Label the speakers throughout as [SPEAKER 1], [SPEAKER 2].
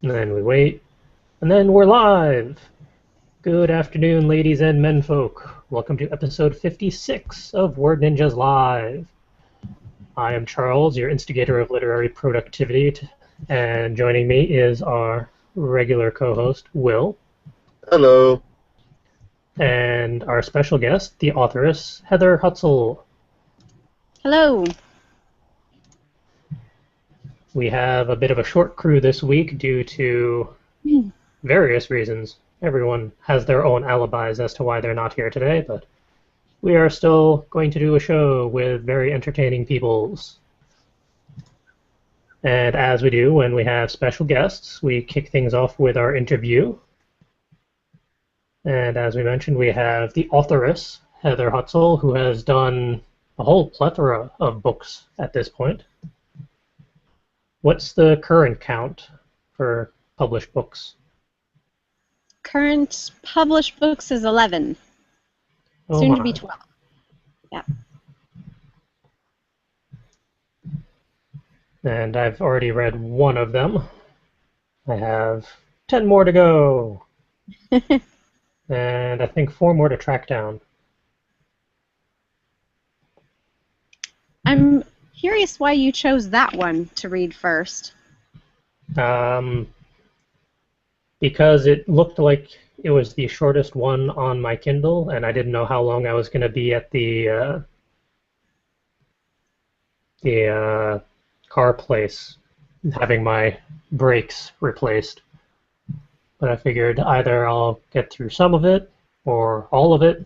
[SPEAKER 1] And then we wait, and then we're live! Good afternoon, ladies and menfolk. Welcome to episode 56 of Word Ninjas Live. I am Charles, your instigator of literary productivity, and joining me is our regular co-host, Will,
[SPEAKER 2] Hello.
[SPEAKER 1] and our special guest, the authoress, Heather Hutsell.
[SPEAKER 3] Hello.
[SPEAKER 1] We have a bit of a short crew this week due to various reasons. Everyone has their own alibis as to why they're not here today, but we are still going to do a show with very entertaining peoples. And as we do when we have special guests, we kick things off with our interview. And as we mentioned, we have the authoress, Heather Hutsell, who has done a whole plethora of books at this point. What's the current count for published books?
[SPEAKER 3] Current published books is 11.
[SPEAKER 1] Oh
[SPEAKER 3] Soon
[SPEAKER 1] my.
[SPEAKER 3] to be 12. Yeah.
[SPEAKER 1] And I've already read one of them. I have 10 more to go. And I think 4 more to track down.
[SPEAKER 3] I'm curious why you chose that one to read first.
[SPEAKER 1] Because it looked like it was the shortest one on my Kindle, and I didn't know how long I was going to be at the car place having my brakes replaced. But I figured either I'll get through some of it or all of it.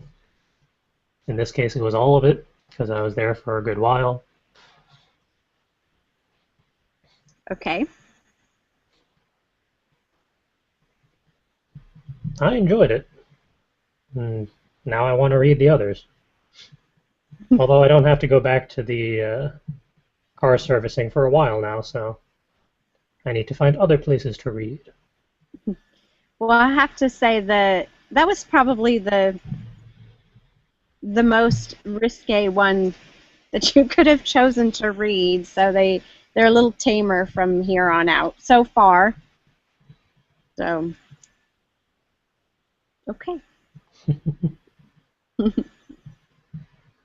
[SPEAKER 1] In this case, it was all of it because I was there for a good while.
[SPEAKER 3] Okay.
[SPEAKER 1] I enjoyed it. And now I want to read the others. Although I don't have to go back to the car servicing for a while now, so I need to find other places to read.
[SPEAKER 3] Well, I have to say that was probably the most risque one that you could have chosen to read. So they're a little tamer from here on out so far. So, okay.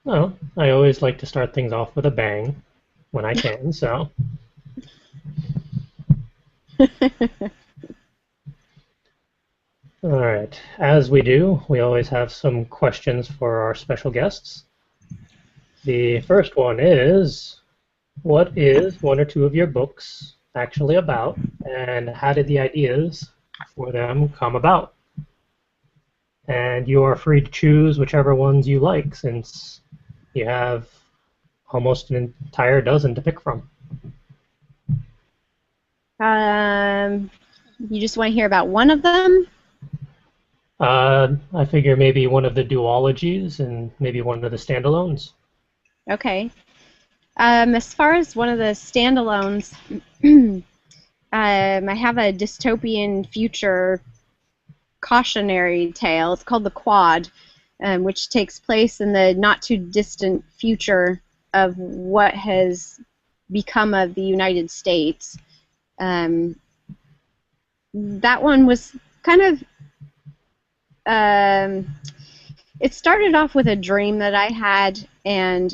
[SPEAKER 1] Well, I always like to start things off with a bang when I can, so. All right, as we do, we always have some questions for our special guests. The first one is, what is one or two of your books actually about, and how did the ideas for them come about? And you are free to choose whichever ones you like, since you have almost an entire dozen to pick from.
[SPEAKER 3] You just want to hear about one of them?
[SPEAKER 1] I figure maybe one of the duologies and maybe one of the standalones.
[SPEAKER 3] Okay. As far as one of the standalones, I have a dystopian future cautionary tale. It's called The Quad, which takes place in the not-too-distant future of what has become of the United States. That one was kind of... it started off with a dream that I had, and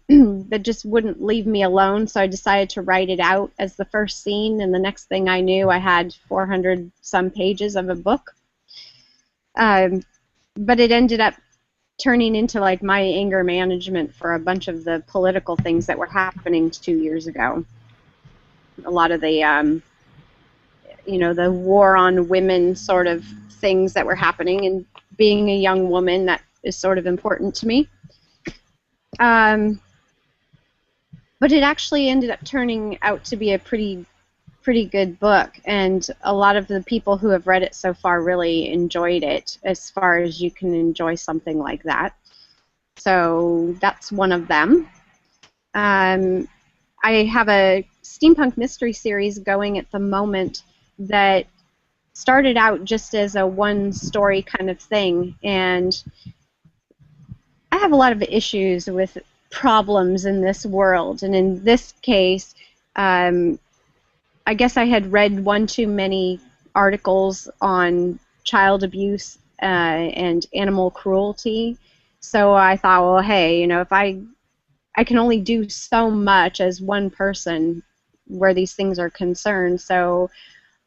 [SPEAKER 3] that just wouldn't leave me alone, so I decided to write it out as the first scene, and the next thing I knew, I had 400-some pages of a book. But it ended up turning into like my anger management for a bunch of the political things that were happening 2 years ago. A lot of the, the war on women sort of things that were happening, and being a young woman, that is sort of important to me. But it actually ended up turning out to be a pretty good book, and a lot of the people who have read it so far really enjoyed it, as far as you can enjoy something like that. So that's one of them. I have a steampunk mystery series going at the moment that started out just as a one-story kind of thing, and I have a lot of issues with problems in this world, and in this case, I guess I had read one too many articles on child abuse and animal cruelty. So I thought, well, hey, if I can only do so much as one person where these things are concerned. So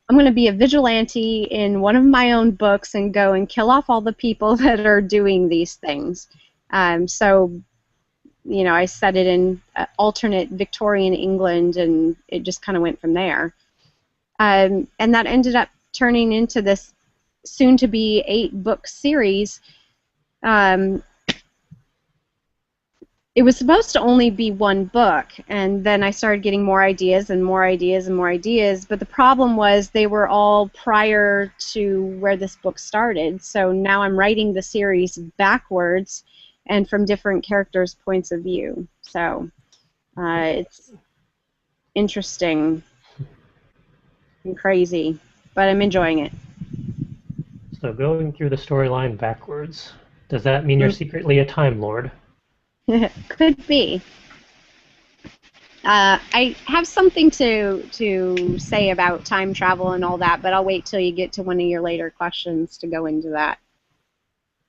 [SPEAKER 3] I'm going to be a vigilante in one of my own books and go and kill off all the people that are doing these things. So I set it in alternate Victorian England, and it just kind of went from there. And that ended up turning into this soon-to-be 8-book series. It was supposed to only be one book, and then I started getting more ideas and more ideas and more ideas, but the problem was they were all prior to where this book started, so now I'm writing the series backwards and from different characters' points of view. So it's interesting and crazy, but I'm enjoying it.
[SPEAKER 1] So going through the storyline backwards, does that mean you're secretly a Time Lord?
[SPEAKER 3] Could be. I have something to say about time travel and all that, but I'll wait till you get to one of your later questions to go into that.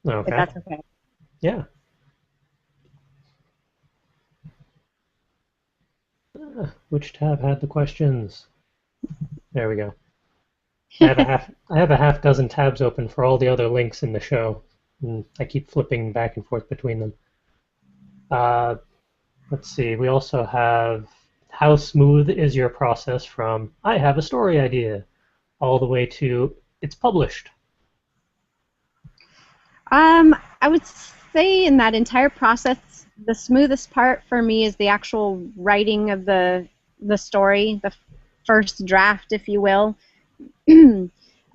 [SPEAKER 3] If
[SPEAKER 1] Okay.
[SPEAKER 3] that's okay.
[SPEAKER 1] Yeah. Which tab had the questions? There we go. I have a half dozen tabs open for all the other links in the show, and I keep flipping back and forth between them. Let's see. We also have how smooth is your process from I have a story idea all the way to it's published.
[SPEAKER 3] I would say in that entire process, the smoothest part for me is the actual writing of the story, the first draft, if you will.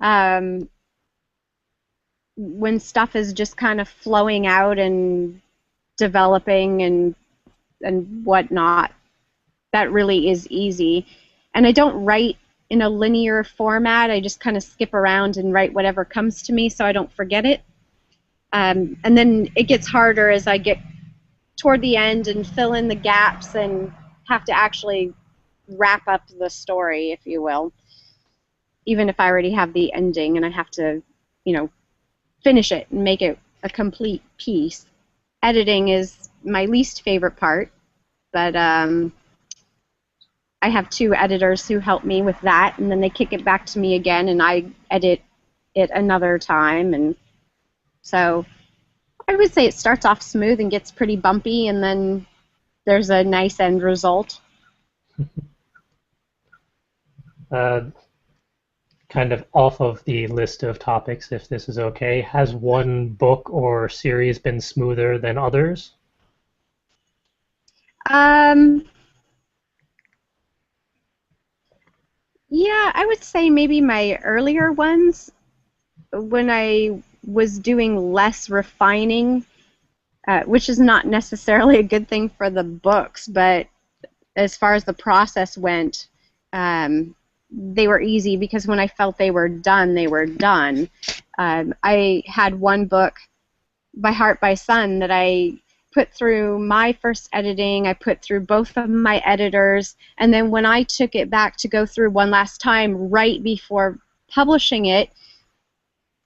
[SPEAKER 3] um, when stuff is just kind of flowing out and developing and whatnot, that really is easy. And I don't write in a linear format. I just kind of skip around and write whatever comes to me so I don't forget it. And then it gets harder as I get toward the end and fill in the gaps and have to actually wrap up the story, if you will. Even if I already have the ending and I have to, finish it and make it a complete piece. Editing is my least favorite part, but I have 2 editors who help me with that, and then they kick it back to me again, and I edit it another time, and so I would say it starts off smooth and gets pretty bumpy, and then there's a nice end result.
[SPEAKER 1] Kind of off of the list of topics, if this is okay, has one book or series been smoother than others?
[SPEAKER 3] Yeah, I would say maybe my earlier ones, when I was doing less refining, which is not necessarily a good thing for the books, but as far as the process went, they were easy because when I felt they were done, they were done. I had one book, By Heart by Sun, that I put through my first editing, I put through both of my editors, and then when I took it back to go through one last time right before publishing it,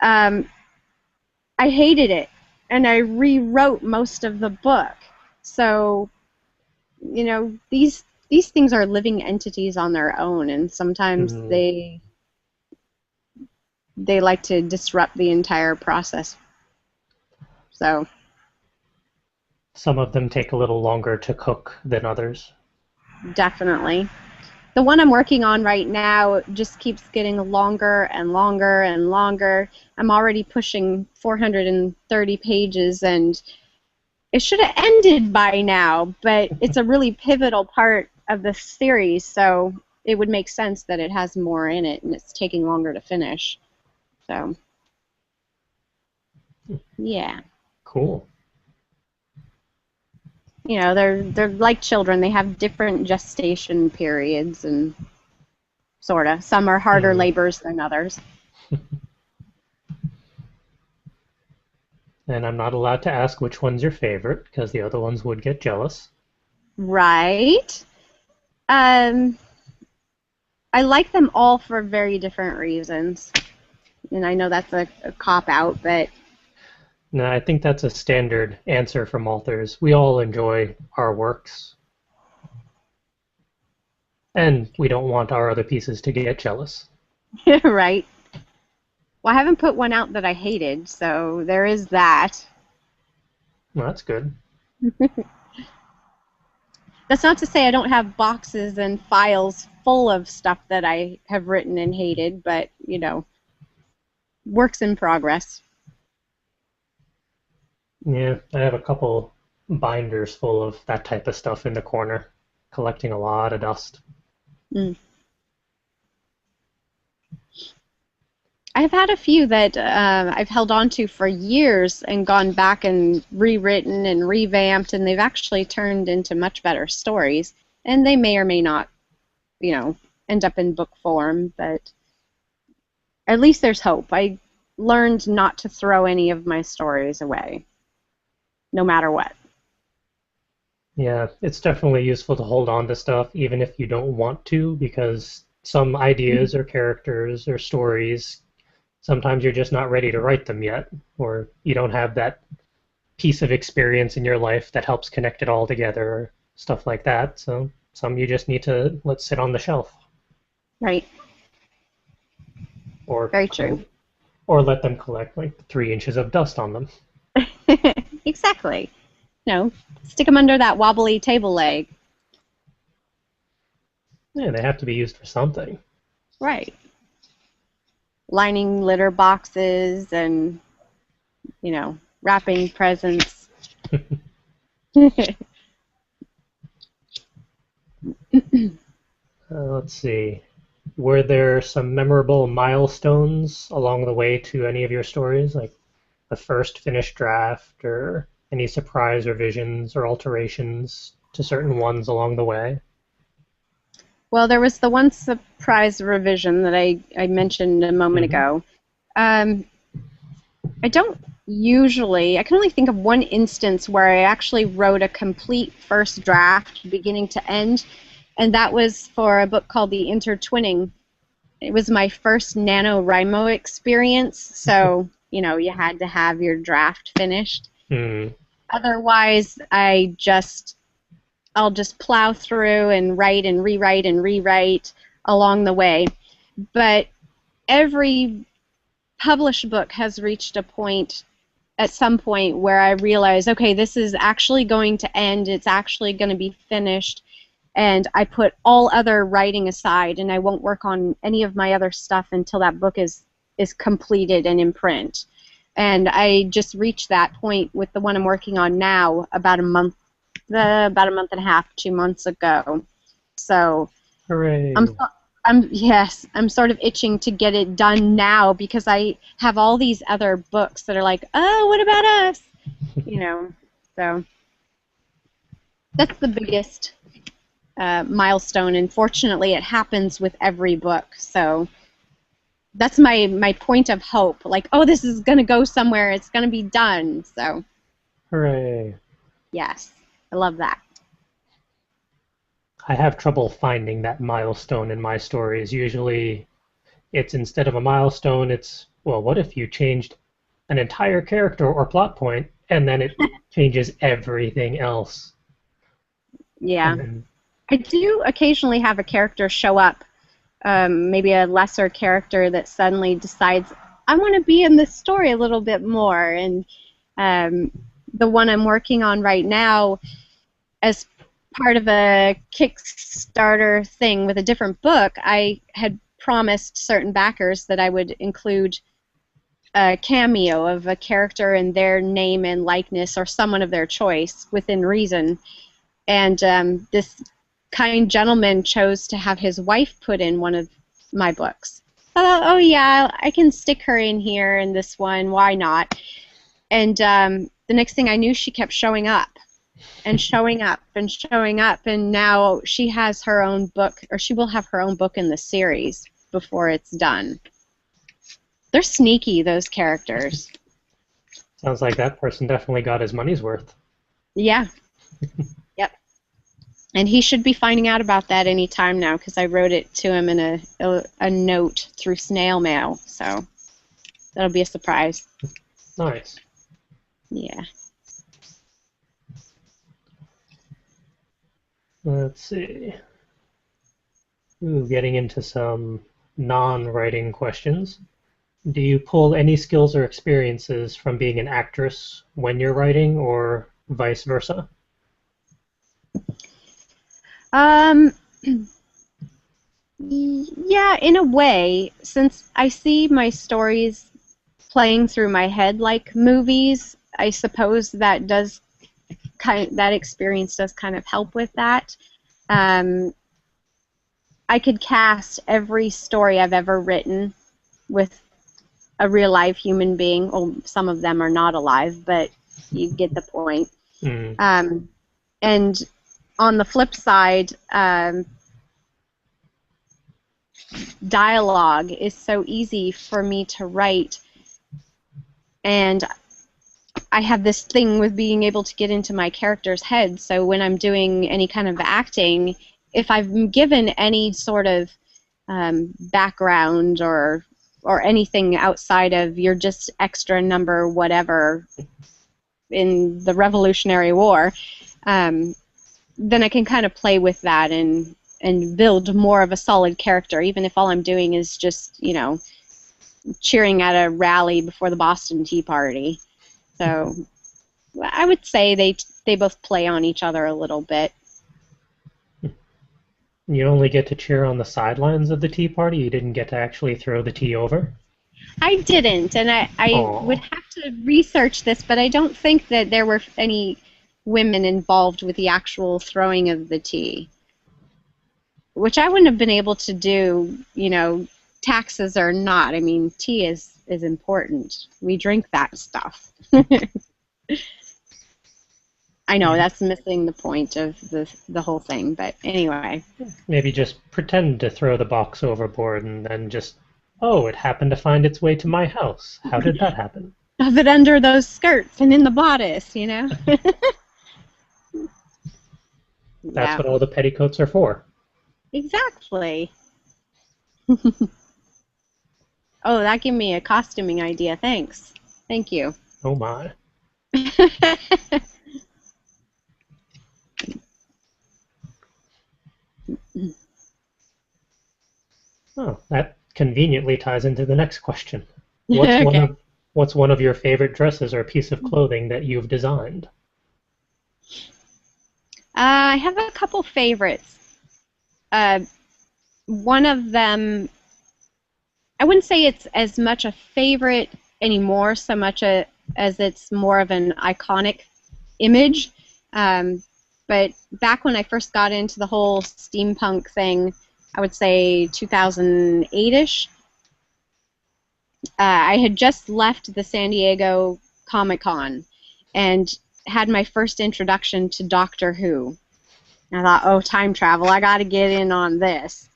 [SPEAKER 3] I hated it, and I rewrote most of the book. So, these things are living entities on their own, and sometimes they like to disrupt the entire process. So
[SPEAKER 1] Some of them take a little longer to cook than others.
[SPEAKER 3] definitely. The one I'm working on right now just keeps getting longer and longer and longer. I'm already pushing 430 pages, and it should have ended by now, but it's a really pivotal part of the series, so it would make sense that it has more in it, and it's taking longer to finish. So, yeah.
[SPEAKER 1] Cool.
[SPEAKER 3] They're like children. They have different gestation periods, and sorta. Some are harder labors than others.
[SPEAKER 1] And I'm not allowed to ask which one's your favorite, because the other ones would get jealous.
[SPEAKER 3] Right. I like them all for very different reasons. And I know that's a cop-out, but
[SPEAKER 1] No, I think that's a standard answer from authors. We all enjoy our works, and we don't want our other pieces to get jealous.
[SPEAKER 3] right. Well, I haven't put one out that I hated, so there is that.
[SPEAKER 1] Well, that's good.
[SPEAKER 3] That's not to say I don't have boxes and files full of stuff that I have written and hated, but, works in progress.
[SPEAKER 1] Yeah, I have a couple binders full of that type of stuff in the corner, collecting a lot of dust.
[SPEAKER 3] Mm. I've had a few that I've held on to for years and gone back and rewritten and revamped, and they've actually turned into much better stories. And they may or may not, end up in book form, but at least there's hope. I learned not to throw any of my stories away, no matter what.
[SPEAKER 1] Yeah, it's definitely useful to hold on to stuff even if you don't want to, because some ideas or characters or stories, sometimes you're just not ready to write them yet, or you don't have that piece of experience in your life that helps connect it all together, or stuff like that. So some you just need to let sit on the shelf,
[SPEAKER 3] Right.
[SPEAKER 1] or
[SPEAKER 3] Very true.
[SPEAKER 1] or let them collect like 3 inches of dust on them.
[SPEAKER 3] Exactly. Stick them under that wobbly table leg.
[SPEAKER 1] Yeah, they have to be used for something.
[SPEAKER 3] Right. Lining litter boxes and, wrapping presents.
[SPEAKER 1] Let's see. Were there some memorable milestones along the way to any of your stories, like the first finished draft, or any surprise revisions or alterations to certain ones along the way?
[SPEAKER 3] Well, there was the one surprise revision that I mentioned a moment
[SPEAKER 1] Hmm.
[SPEAKER 3] ago. Um, I don't usually, I can only think of one instance where I actually wrote a complete first draft, beginning to end, and that was for a book called The Intertwinning. It was my first NaNoWriMo experience, so, you had to have your draft finished.
[SPEAKER 1] Hmm.
[SPEAKER 3] Otherwise, I'll just plow through and write and rewrite along the way. But every published book has reached a point at some point where I realize, okay, this is actually going to end, it's actually going to be finished, and I put all other writing aside and I won't work on any of my other stuff until that book is completed and in print. And I just reached that point with the one I'm working on now about a month and a half, 2 months ago. So I'm
[SPEAKER 1] Hooray.
[SPEAKER 3] I'm sort of itching to get it done now because I have all these other books that are like, oh, what about us? So that's the biggest milestone, and fortunately, it happens with every book. So that's my point of hope. Like, oh, this is gonna go somewhere. It's gonna be done. So
[SPEAKER 1] Hooray.
[SPEAKER 3] yes, I love that.
[SPEAKER 1] I have trouble finding that milestone in my stories. Usually it's instead of a milestone, it's, well, what if you changed an entire character or plot point and then it changes everything else?
[SPEAKER 3] Yeah,
[SPEAKER 1] And then,
[SPEAKER 3] I do occasionally have a character show up, maybe a lesser character that suddenly decides I want to be in this story a little bit more. And um, the one I'm working on right now, as part of a Kickstarter thing with a different book, I had promised certain backers that I would include a cameo of a character in their name and likeness or someone of their choice within reason. And this kind gentleman chose to have his wife put in one of my books. I thought, oh yeah, I can stick her in here in this one. Why not? And the next thing I knew, she kept showing up and showing up and showing up, and now she has her own book, or she will have her own book in the series before it's done. They're sneaky, those characters.
[SPEAKER 1] sounds like that person definitely got his money's worth.
[SPEAKER 3] Yeah. Yep. And he should be finding out about that any time now because I wrote it to him in a note through snail mail. So that'll be a surprise.
[SPEAKER 1] Nice.
[SPEAKER 3] Yeah.
[SPEAKER 1] Let's see. Ooh, getting into some non-writing questions. Do you pull any skills or experiences from being an actress when you're writing, or vice versa?
[SPEAKER 3] Um, yeah, in a way, since I see my stories playing through my head like movies, I suppose that experience does kind of help with that. Um, I could cast every story I've ever written with a real live human being. Well, some of them are not alive, but you get the point.
[SPEAKER 1] Mm.
[SPEAKER 3] And on the flip side, dialogue is so easy for me to write, and I have this thing with being able to get into my character's head. So when I'm doing any kind of acting, if I've given any sort of background or anything outside of you're just extra number whatever in the Revolutionary War, then I can kind of play with that and build more of a solid character, even if all I'm doing is just, cheering at a rally before the Boston Tea Party. So I would say they both play on each other a little bit.
[SPEAKER 1] You only get to cheer on the sidelines of the tea party. You didn't get to actually throw the tea over.
[SPEAKER 3] I didn't, and I would
[SPEAKER 1] Oh,
[SPEAKER 3] have to research this, but I don't think that there were any women involved with the actual throwing of the tea, which I wouldn't have been able to do, taxes or not. I mean, tea is important. We drink that stuff. I know that's missing the point of the whole thing, but anyway.
[SPEAKER 1] maybe just pretend to throw the box overboard and then just, oh, it happened to find its way to my house. How did that happen?
[SPEAKER 3] Of it under those skirts and in the bodice,
[SPEAKER 1] That's
[SPEAKER 3] Yeah,
[SPEAKER 1] what all the petticoats are for.
[SPEAKER 3] exactly. Oh, that gave me a costuming idea. Thanks. Thank you.
[SPEAKER 1] Oh my. Oh, that conveniently ties into the next question. What's one
[SPEAKER 3] Okay.
[SPEAKER 1] of what's one of your favorite dresses or piece of clothing that you've designed?
[SPEAKER 3] I have a couple favorites. Uh, one of them, I wouldn't say it's as much a favorite anymore, so much as it's more of an iconic image. Um, but back when I first got into the whole steampunk thing, I would say 2008-ish, I had just left the San Diego Comic-Con and had my first introduction to Doctor Who. And I thought, oh, time travel, I got to get in on this.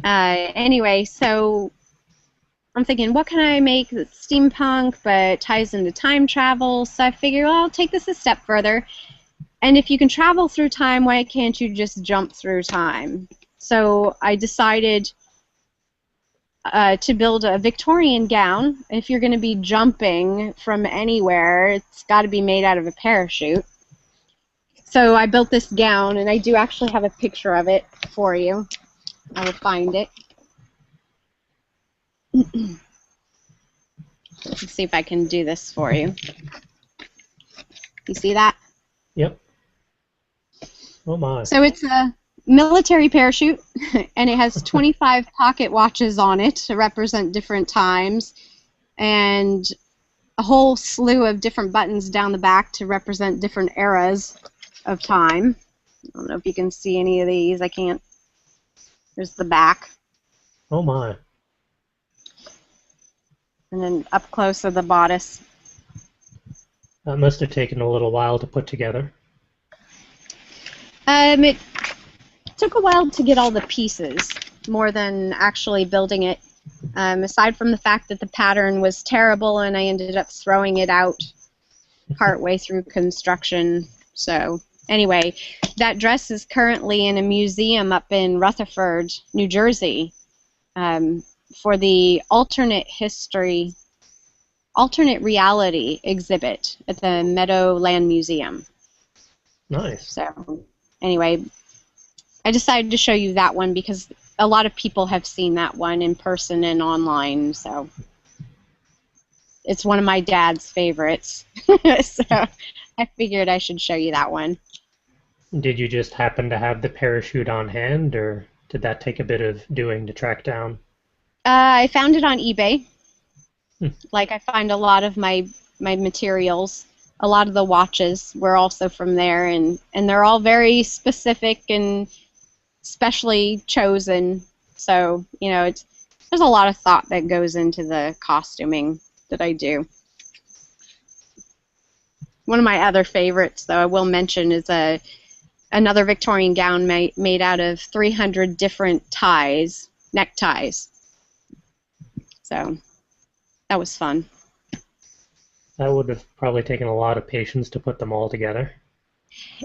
[SPEAKER 3] Anyway, so I'm thinking, what can I make that's steampunk but ties into time travel? So I figure, well, I'll take this a step further. And if you can travel through time, why can't you just jump through time? So I decided to build a Victorian gown. If you're going to be jumping from anywhere, it's got to be made out of a parachute. So I built this gown, and I do actually have a picture of it for you. I will find it. Let's see if I can do this for you. You see that?
[SPEAKER 1] Yep. Oh my.
[SPEAKER 3] So it's a military parachute, and it has 25 pocket watches on it to represent different times, and a whole slew of different buttons down the back to represent different eras of time. I don't know if you can see any of these. I can't. There's the back.
[SPEAKER 1] Oh my.
[SPEAKER 3] And then up close are the bodice.
[SPEAKER 1] That must have taken a little while to put together.
[SPEAKER 3] It took a while to get all the pieces, more than actually building it. Aside from the fact that the pattern was terrible and I ended up throwing it out partway through construction. So anyway, that dress is currently in a museum up in Rutherford, New Jersey, for the alternate reality exhibit at the Meadowland Museum.
[SPEAKER 1] Nice.
[SPEAKER 3] So, anyway, I decided to show you that one because a lot of people have seen that one in person and online, so it's one of my dad's favorites. So I figured I should show you that one.
[SPEAKER 1] Did you just happen to have the parachute on hand, or did that take a bit of doing to track down?
[SPEAKER 3] I found it on eBay.
[SPEAKER 1] Hmm.
[SPEAKER 3] Like I find a lot of my materials. A lot of the watches were also from there, and they're all very specific and specially chosen. So, you know, there's a lot of thought that goes into the costuming that I do. One of my other favorites, though, I will mention, is another Victorian gown made out of 300 different ties, neckties. So that was fun.
[SPEAKER 1] That would have probably taken a lot of patience to put them all together.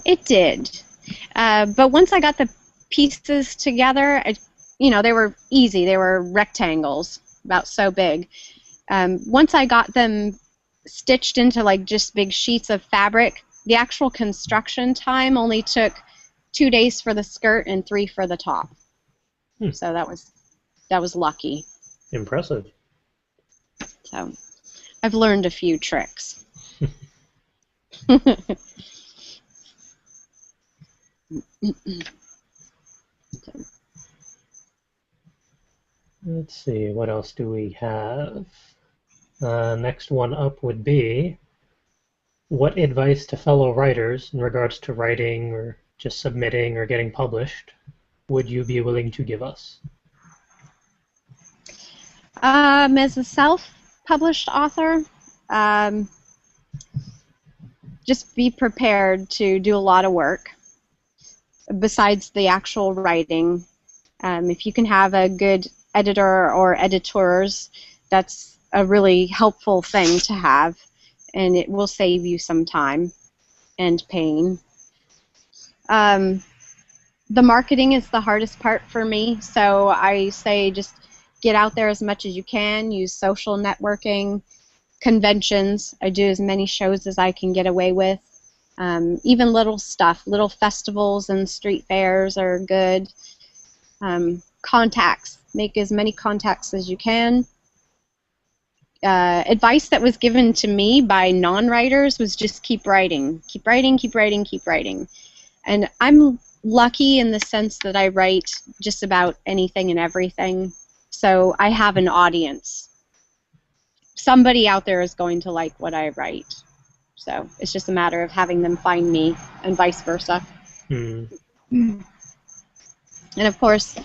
[SPEAKER 3] It did. But once I got the pieces together, they were easy. They were rectangles, about so big. Once I got them stitched into like just big sheets of fabric, the actual construction time only took 2 days for the skirt and 3 for the top. So that was lucky.
[SPEAKER 1] Impressive.
[SPEAKER 3] So I've learned a few tricks.
[SPEAKER 1] Let's see, what else do we have? Next one up would be, what advice to fellow writers in regards to writing or just submitting or getting published would you be willing to give us?
[SPEAKER 3] As a self-published author, just be prepared to do a lot of work besides the actual writing. If you can have a good editor or editors, that's a really helpful thing to have, and it will save you some time and pain. The marketing is the hardest part for me, so I say just get out there as much as you can, use social networking, conventions. I do as many shows as I can get away with. Even little stuff, little festivals and street fairs are good. Contacts, make as many contacts as you can. Advice that was given to me by non-writers was just keep writing, keep writing, keep writing, keep writing. And I'm lucky in the sense that I write just about anything and everything, so I have an audience. Somebody out there is going to like what I write, so it's just a matter of having them find me and vice versa. And of course,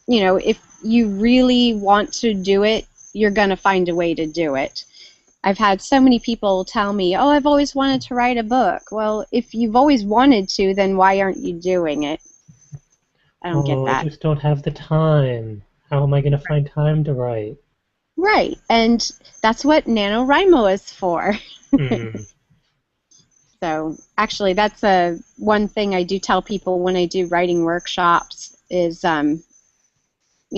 [SPEAKER 3] if you really want to do it, you're going to find a way to do it. I've had so many people tell me, oh, I've always wanted to write a book. Well, if you've always wanted to, then why aren't you doing it? I don't get that.
[SPEAKER 1] I just don't have the time. How am I going to find time to write?
[SPEAKER 3] Right, and that's what NaNoWriMo is for. So actually, that's one thing I do tell people when I do writing workshops is,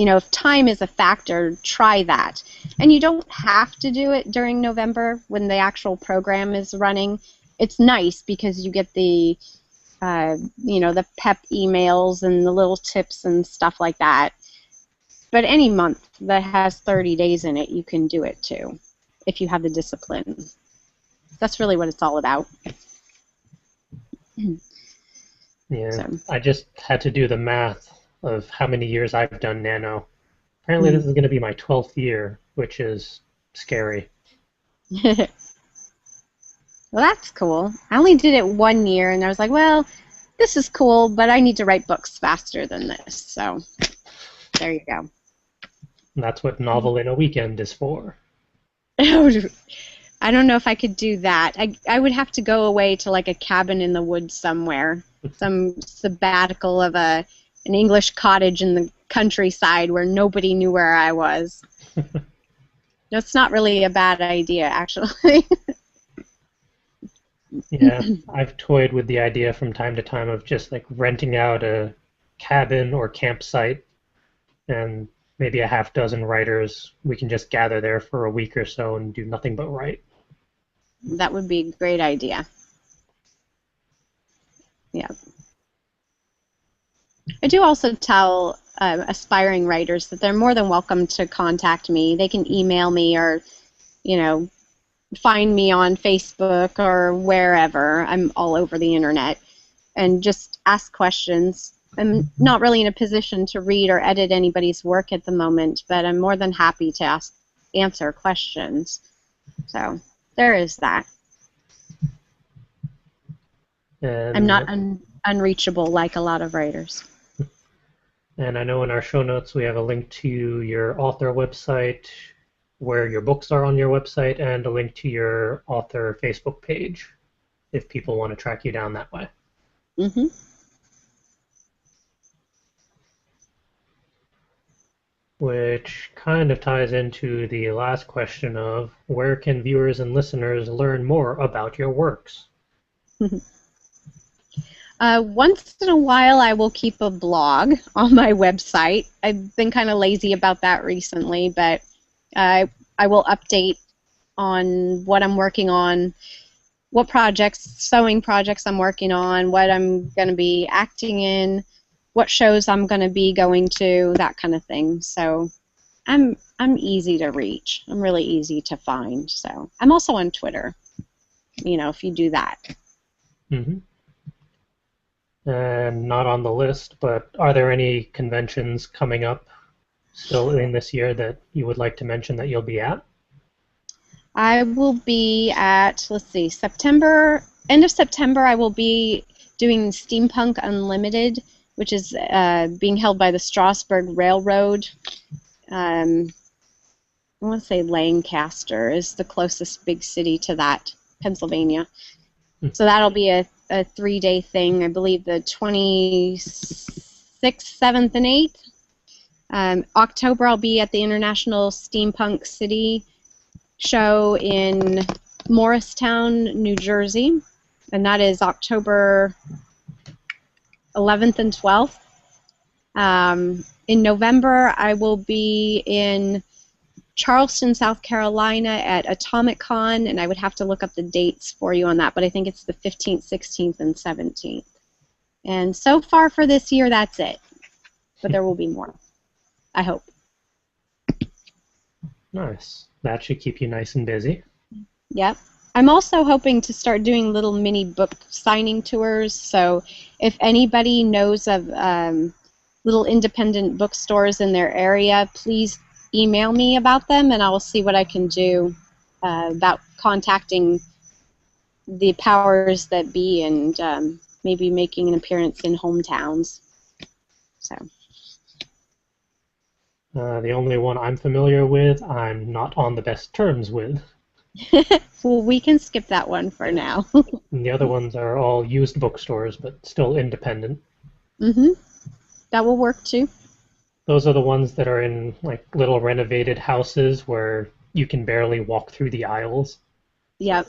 [SPEAKER 3] if time is a factor, try that. And you don't have to do it during November when the actual program is running. It's nice because you get the, the pep emails and the little tips and stuff like that. But any month that has 30 days in it, you can do it too, if you have the discipline. That's really what it's all about.
[SPEAKER 1] Yeah,
[SPEAKER 3] So.
[SPEAKER 1] I just had to do the math of how many years I've done Nano. Apparently this is going to be my 12th year, which is scary.
[SPEAKER 3] Well, that's cool. I only did it 1 year, and I was like, well, this is cool, but I need to write books faster than this. So there you go.
[SPEAKER 1] And that's what Novel in a Weekend is for.
[SPEAKER 3] I don't know if I could do that. I would have to go away to like a cabin in the woods somewhere, some sabbatical of an English cottage in the countryside where nobody knew where I was. That's not really a bad idea, actually.
[SPEAKER 1] Yeah, I've toyed with the idea from time to time of just like renting out a cabin or campsite and maybe a half dozen writers. We can just gather there for a week or so and do nothing but write.
[SPEAKER 3] That would be a great idea. Yeah. I do also tell aspiring writers that they're more than welcome to contact me. They can email me or, you know, find me on Facebook or wherever. I'm all over the internet and just ask questions. I'm not really in a position to read or edit anybody's work at the moment, but I'm more than happy to answer questions. So there is that. I'm
[SPEAKER 1] And
[SPEAKER 3] not unreachable like a lot of writers.
[SPEAKER 1] and I know in our show notes we have a link to your author website, where your books are on your website, and a link to your author Facebook page if people want to track you down that way.
[SPEAKER 3] Mm-hmm.
[SPEAKER 1] Which kind of ties into the last question of where can viewers and listeners learn more about your works?
[SPEAKER 3] Once in a while, I will keep a blog on my website. I've been kind of lazy about that recently, but I will update on what I'm working on, what sewing projects I'm working on, what I'm going to be acting in, what shows I'm going to be going to, that kind of thing. So I'm easy to reach. I'm really easy to find. So I'm also on Twitter. If you do that.
[SPEAKER 1] Mm-hmm. And not on the list, but are there any conventions coming up still in this year that you would like to mention that you'll be at?
[SPEAKER 3] I will be at, let's see, end of September, I will be doing Steampunk Unlimited, which is being held by the Strasburg Railroad. I want to say Lancaster is the closest big city to that, Pennsylvania. So that'll be a 3-day thing, I believe the 26th, 7th, and 8th. October, I'll be at the International Steampunk City show in Morristown, New Jersey, and that is October 11th and 12th. In November, I will be in Charleston, South Carolina at Atomic Con, and I would have to look up the dates for you on that, but I think it's the 15th, 16th, and 17th. And so far for this year, that's it. But there will be more, I hope.
[SPEAKER 1] Nice. That should keep you nice and busy.
[SPEAKER 3] Yep. I'm also hoping to start doing little mini book signing tours, so if anybody knows of little independent bookstores in their area, please email me about them, and I will see what I can do about contacting the powers that be and maybe making an appearance in hometowns. So.
[SPEAKER 1] The only one I'm familiar with, I'm not on the best terms with.
[SPEAKER 3] Well, we can skip that one for now.
[SPEAKER 1] And the other ones are all used bookstores, but still independent.
[SPEAKER 3] Mm-hmm. That will work too.
[SPEAKER 1] Those are the ones that are in like little renovated houses where you can barely walk through the aisles.
[SPEAKER 3] Yep.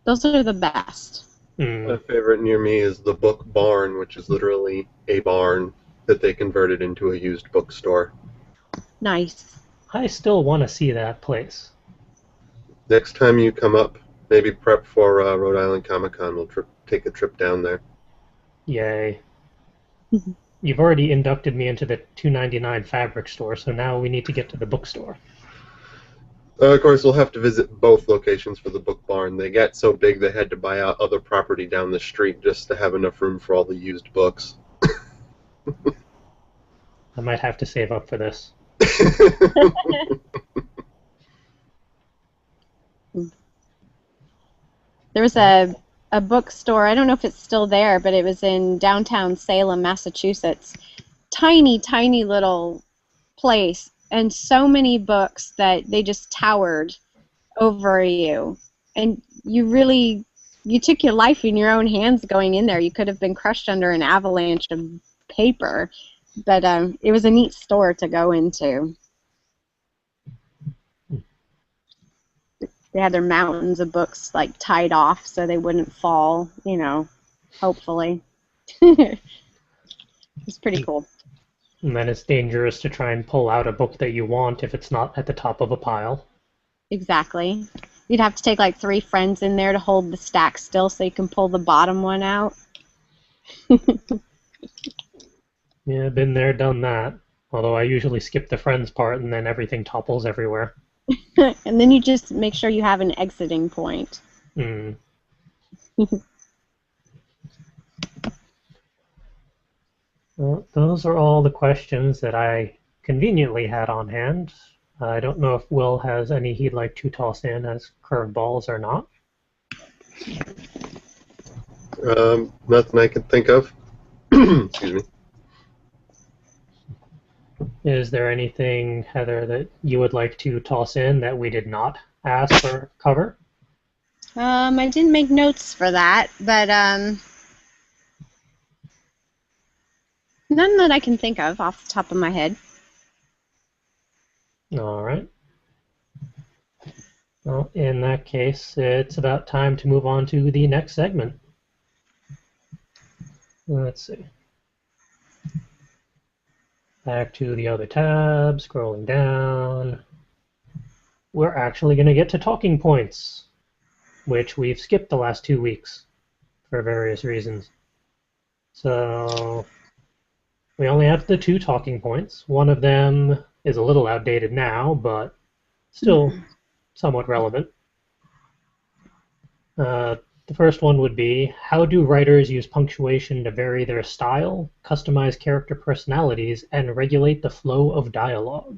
[SPEAKER 3] Those are the best.
[SPEAKER 2] My favorite near me is the Book Barn, which is literally a barn that they converted into a used bookstore.
[SPEAKER 3] Nice.
[SPEAKER 1] I still want to see that place.
[SPEAKER 2] Next time you come up, maybe prep for Rhode Island Comic Con. We'll take a trip down there.
[SPEAKER 1] Yay. You've already inducted me into the $2.99 fabric store, so now we need to get to the bookstore.
[SPEAKER 2] Of course, we'll have to visit both locations for the Book Barn. They got so big they had to buy out other property down the street just to have enough room for all the used books.
[SPEAKER 1] I might have to save up for this.
[SPEAKER 3] There was a bookstore, I don't know if it's still there, but it was in downtown Salem, Massachusetts. Tiny, tiny little place, and so many books that they just towered over you. And you took your life in your own hands going in there. You could have been crushed under an avalanche of paper, but it was a neat store to go into. they had their mountains of books like tied off so they wouldn't fall, you know, hopefully. It's pretty cool.
[SPEAKER 1] And then it's dangerous to try and pull out a book that you want if it's not at the top of a pile.
[SPEAKER 3] Exactly. You'd have to take like 3 friends in there to hold the stack still so you can pull the bottom one out.
[SPEAKER 1] Yeah, been there, done that. Although I usually skip the friends part and then everything topples everywhere.
[SPEAKER 3] And then you just make sure you have an exiting point.
[SPEAKER 1] Mm. Well, those are all the questions that I conveniently had on hand. I don't know if Will has any he'd like to toss in as curveballs or not.
[SPEAKER 2] Nothing I can think of. Excuse me.
[SPEAKER 1] Is there anything, Heather, that you would like to toss in that we did not ask or cover?
[SPEAKER 3] I didn't make notes for that, but none that I can think of off the top of my head.
[SPEAKER 1] All right. Well, in that case, it's about time to move on to the next segment. Let's see. Back to the other tab, scrolling down. We're actually going to get to talking points, which we've skipped the last 2 weeks for various reasons. So we only have the 2 talking points. One of them is a little outdated now, but still somewhat relevant. The first one would be, how do writers use punctuation to vary their style, customize character personalities, and regulate the flow of dialogue?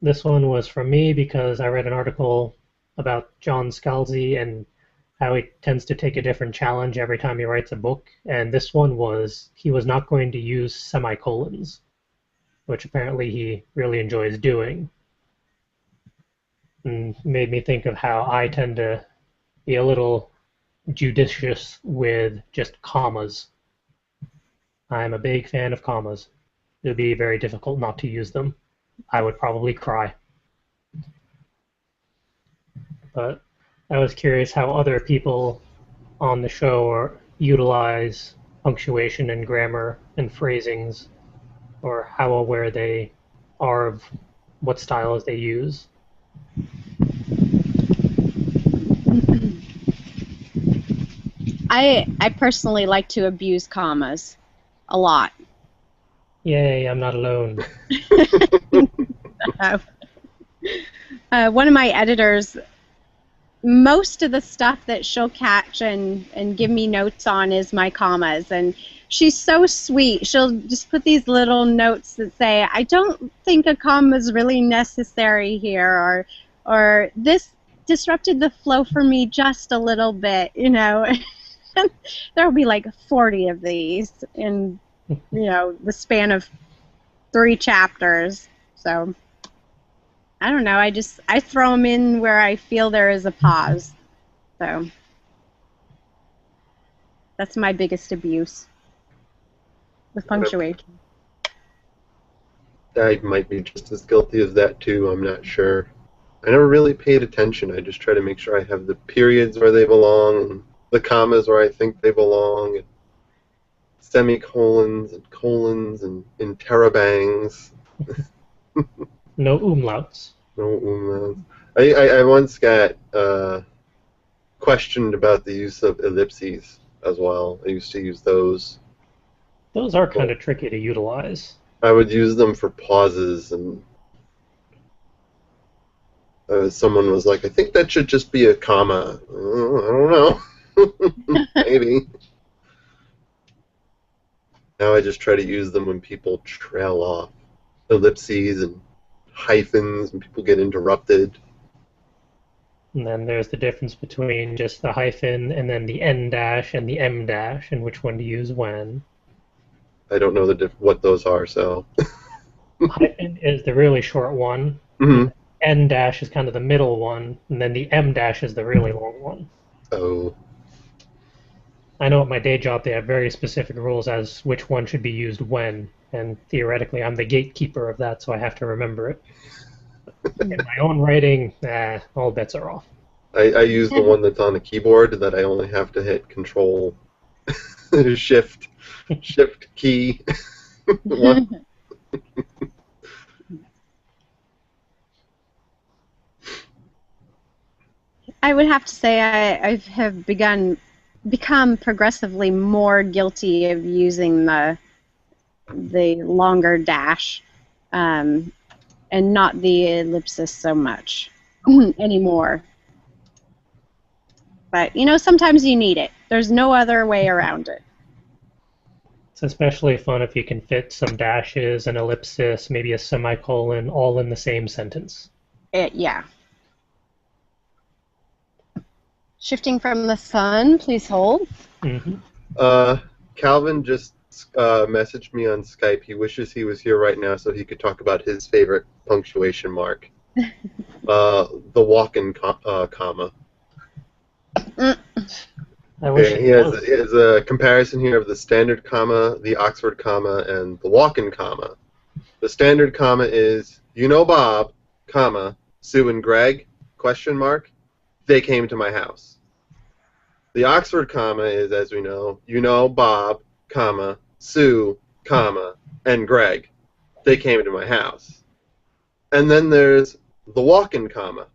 [SPEAKER 1] This one was from me because I read an article about John Scalzi and how he tends to take a different challenge every time he writes a book, and this one was he was not going to use semicolons, which apparently he really enjoys doing. And made me think of how I tend to be a little judicious with just commas. I'm a big fan of commas. It would be very difficult not to use them. I would probably cry. But I was curious how other people on the show utilize punctuation and grammar and phrasings, or how aware they are of what styles they use.
[SPEAKER 3] I personally like to abuse commas a lot.
[SPEAKER 1] Yay, I'm not alone.
[SPEAKER 3] One of my editors, most of the stuff that she'll catch and give me notes on is my commas, and she's so sweet. She'll just put these little notes that say, I don't think a comma is really necessary here, or this disrupted the flow for me just a little bit, you know. There'll be like 40 of these in, you know, the span of 3 chapters. So I don't know. I throw them in where I feel there is a pause. So that's my biggest abuse with punctuation.
[SPEAKER 2] I might be just as guilty as that too. I'm not sure. I never really paid attention. I just try to make sure I have the periods where they belong, and the commas where I think they belong, and semicolons and colons and interabangs.
[SPEAKER 1] No umlauts.
[SPEAKER 2] No umlauts. I once got questioned about the use of ellipses as well. I used to use those.
[SPEAKER 1] Those are kind of tricky to utilize.
[SPEAKER 2] I would use them for pauses, and someone was like, I think that should just be a comma. I don't know. Maybe. Now I just try to use them when people trail off. Ellipses and hyphens, and people get interrupted.
[SPEAKER 1] And then there's the difference between just the hyphen and then the N dash and the M dash, and which one to use when.
[SPEAKER 2] I don't know what those are, so.
[SPEAKER 1] Hyphen is the really short one.
[SPEAKER 2] Mm-hmm.
[SPEAKER 1] N dash is kind of the middle one, and then the M dash is the really long one.
[SPEAKER 2] Oh.
[SPEAKER 1] I know at my day job they have very specific rules as which one should be used when, and theoretically I'm the gatekeeper of that, so I have to remember it. In my own writing, all bets are off.
[SPEAKER 2] I use the one that's on the keyboard that I only have to hit Control, Shift, Shift key. One.
[SPEAKER 3] I would have to say I have become progressively more guilty of using the longer dash, and not the ellipsis so much anymore. But sometimes you need it. There's no other way around it.
[SPEAKER 1] It's especially fun if you can fit some dashes, an ellipsis, maybe a semicolon, all in the same sentence.
[SPEAKER 3] Yeah. Shifting from the sun, please hold.
[SPEAKER 2] Calvin just messaged me on Skype. He wishes he was here right now so he could talk about his favorite punctuation mark. The walk-in comma.
[SPEAKER 1] I wish
[SPEAKER 2] he has a comparison here of the standard comma, the Oxford comma, and the walk-in comma. The standard comma is, Bob, comma, Sue and Greg, question mark, they came to my house. The Oxford comma is, as we know, Bob, comma, Sue, comma, and Greg, they came to my house. And then there's the walk-in comma,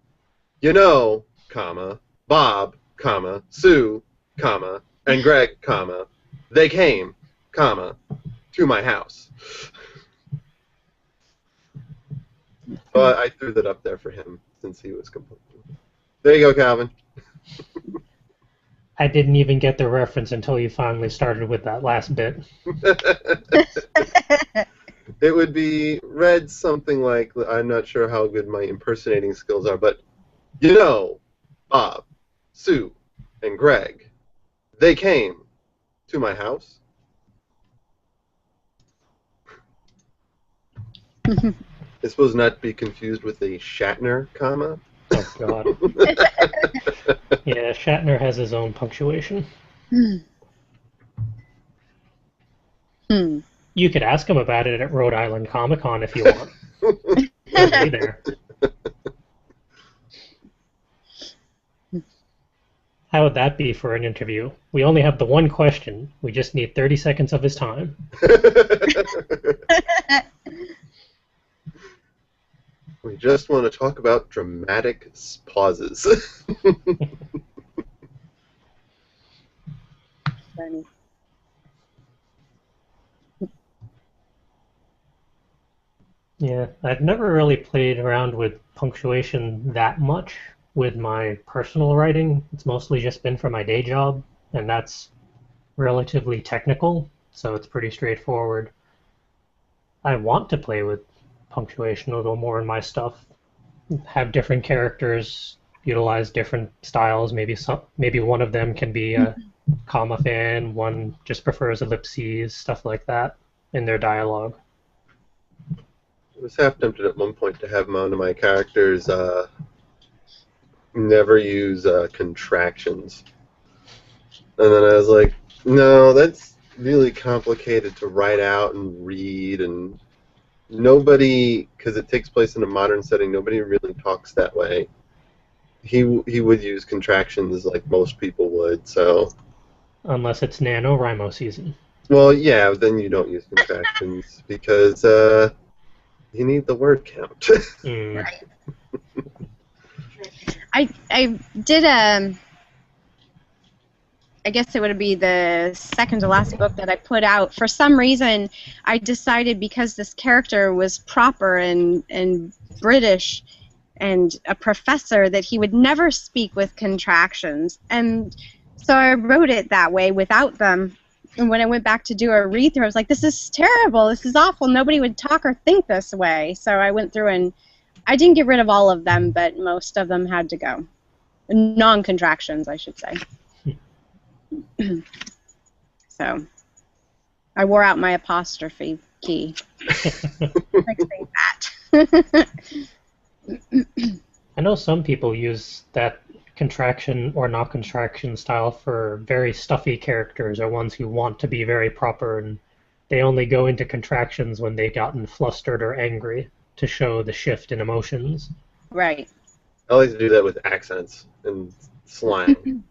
[SPEAKER 2] comma, Bob, comma, Sue, comma, and Greg, comma, they came, comma, to my house. So I threw that up there for him since he was complete. There you go, Calvin.
[SPEAKER 1] I didn't even get the reference until you finally started with that last bit.
[SPEAKER 2] It would be read something like, I'm not sure how good my impersonating skills are, but Bob, Sue, and Greg, they came to my house. It's supposed not to be confused with a Shatner comma.
[SPEAKER 1] Oh, God. Yeah, Shatner has his own punctuation. You could ask him about it at Rhode Island Comic Con if you want. He'll be there. How would that be for an interview? We only have the one question. We just need 30 seconds of his time.
[SPEAKER 2] We just want to talk about dramatic pauses.
[SPEAKER 3] Funny.
[SPEAKER 1] Yeah, I've never really played around with punctuation that much with my personal writing. It's mostly just been for my day job, and that's relatively technical, so it's pretty straightforward. I want to play with punctuation a little more in my stuff. Have different characters utilize different styles. Maybe one of them can be a comma fan, one just prefers ellipses, stuff like that in their dialogue.
[SPEAKER 2] I was half tempted at one point to have one of my characters never use contractions. And then I was like, no, that's really complicated to write out and read, and nobody, because it takes place in a modern setting, nobody really talks that way. He would use contractions like most people would, so...
[SPEAKER 1] Unless it's NaNoWriMo season.
[SPEAKER 2] Well, yeah, then you don't use contractions, because you need the word count.
[SPEAKER 3] Right. I did I guess it would be the second to last book that I put out. For some reason, I decided because this character was proper and British and a professor that he would never speak with contractions. And so I wrote it that way without them. And when I went back to do a read-through, I was like, this is terrible. This is awful. Nobody would talk or think this way. So I went through and I didn't get rid of all of them, but most of them had to go. Non-contractions, I should say. So I wore out my apostrophe key. Fixing that.
[SPEAKER 1] I know some people use that contraction or not contraction style for very stuffy characters or ones who want to be very proper, and they only go into contractions when they've gotten flustered or angry. to show the shift in emotions.
[SPEAKER 3] Right.
[SPEAKER 2] I like to do that with accents and slang.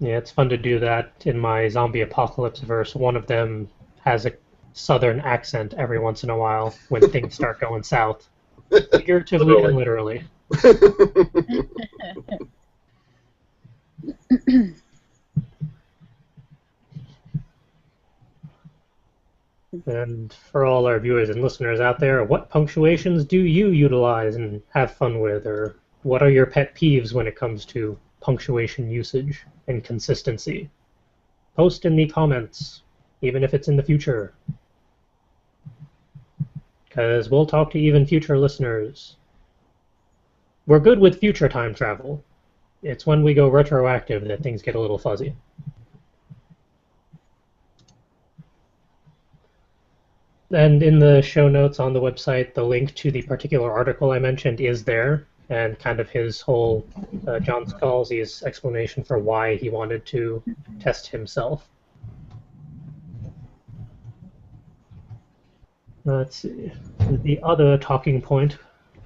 [SPEAKER 1] Yeah, it's fun to do that in my zombie apocalypse verse. One of them has a southern accent every once in a while when things start going south, figuratively and literally. And for all our viewers and listeners out there, what punctuations do you utilize and have fun with? Or what are your pet peeves when it comes to punctuation usage and consistency? Post in the comments, even if it's in the future. Because we'll talk to even future listeners. We're good with future time travel. It's when we go retroactive that things get a little fuzzy. And in the show notes on the website, the link to the particular article I mentioned is there, and kind of his whole, John Scalzi's explanation for why he wanted to test himself. Let's see. The other talking point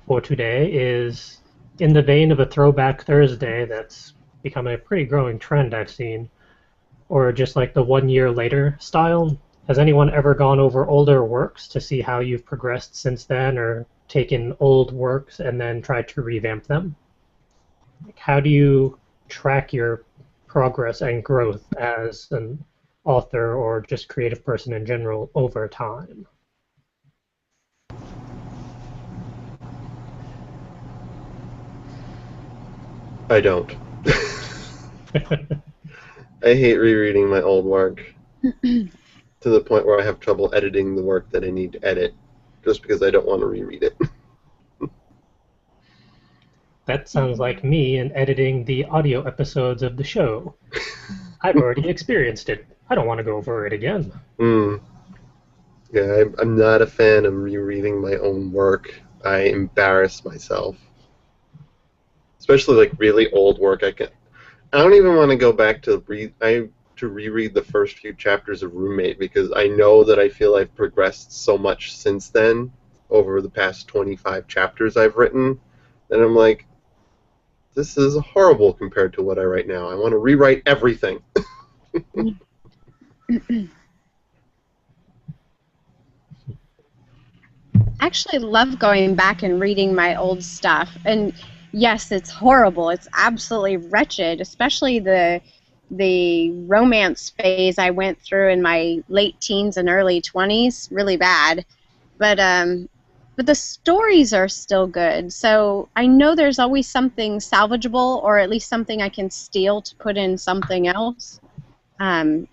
[SPEAKER 1] for today is in the vein of a Throwback Thursday that's become a pretty growing trend I've seen, or just like the 1 year later style. Has anyone ever gone over older works to see how you've progressed since then, or taken old works and then tried to revamp them? Like, how do you track your progress and growth as an author or just creative person in general over time?
[SPEAKER 2] I don't. I hate rereading my old work to the point where I have trouble editing the work that I need to edit just because I don't want to reread it.
[SPEAKER 1] That sounds like me in editing the audio episodes of the show. I've already experienced it. I don't want to go over it again.
[SPEAKER 2] Yeah, I'm not a fan of rereading my own work. I embarrass myself. Especially like really old work. I don't even want to go back to reread the first few chapters of Roommate because I know that I feel I've progressed so much since then over the past 25 chapters I've written. And I'm like, this is horrible compared to what I write now. I want to rewrite everything.
[SPEAKER 3] I actually love going back and reading my old stuff. And yes, it's horrible. It's absolutely wretched, especially the romance phase I went through in my late teens and early 20s. Really bad. But the stories are still good. So I know there's always something salvageable, or at least something I can steal to put in something else.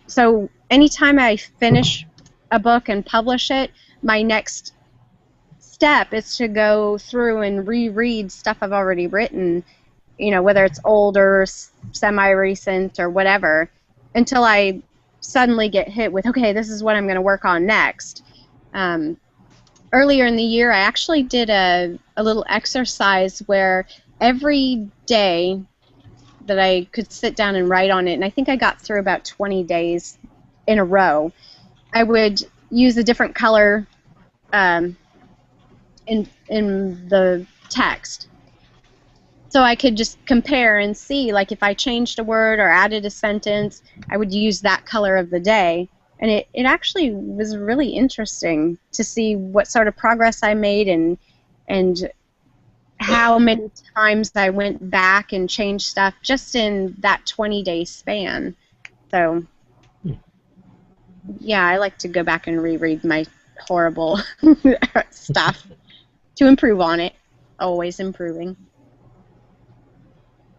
[SPEAKER 3] So anytime I finish a book and publish it, my next step is to go through and reread stuff I've already written, whether it's old or semi-recent or whatever, until I suddenly get hit with, okay, this is what I'm going to work on next. Earlier in the year, I actually did a little exercise where every day that I could sit down and write on it, and I think I got through about 20 days in a row, I would use a different color in the text. So I could just compare and see, like if I changed a word or added a sentence, I would use that color of the day. And it actually was really interesting to see what sort of progress I made and how many times I went back and changed stuff just in that 20-day span. So, yeah, I like to go back and reread my horrible stuff to improve on it. Always improving.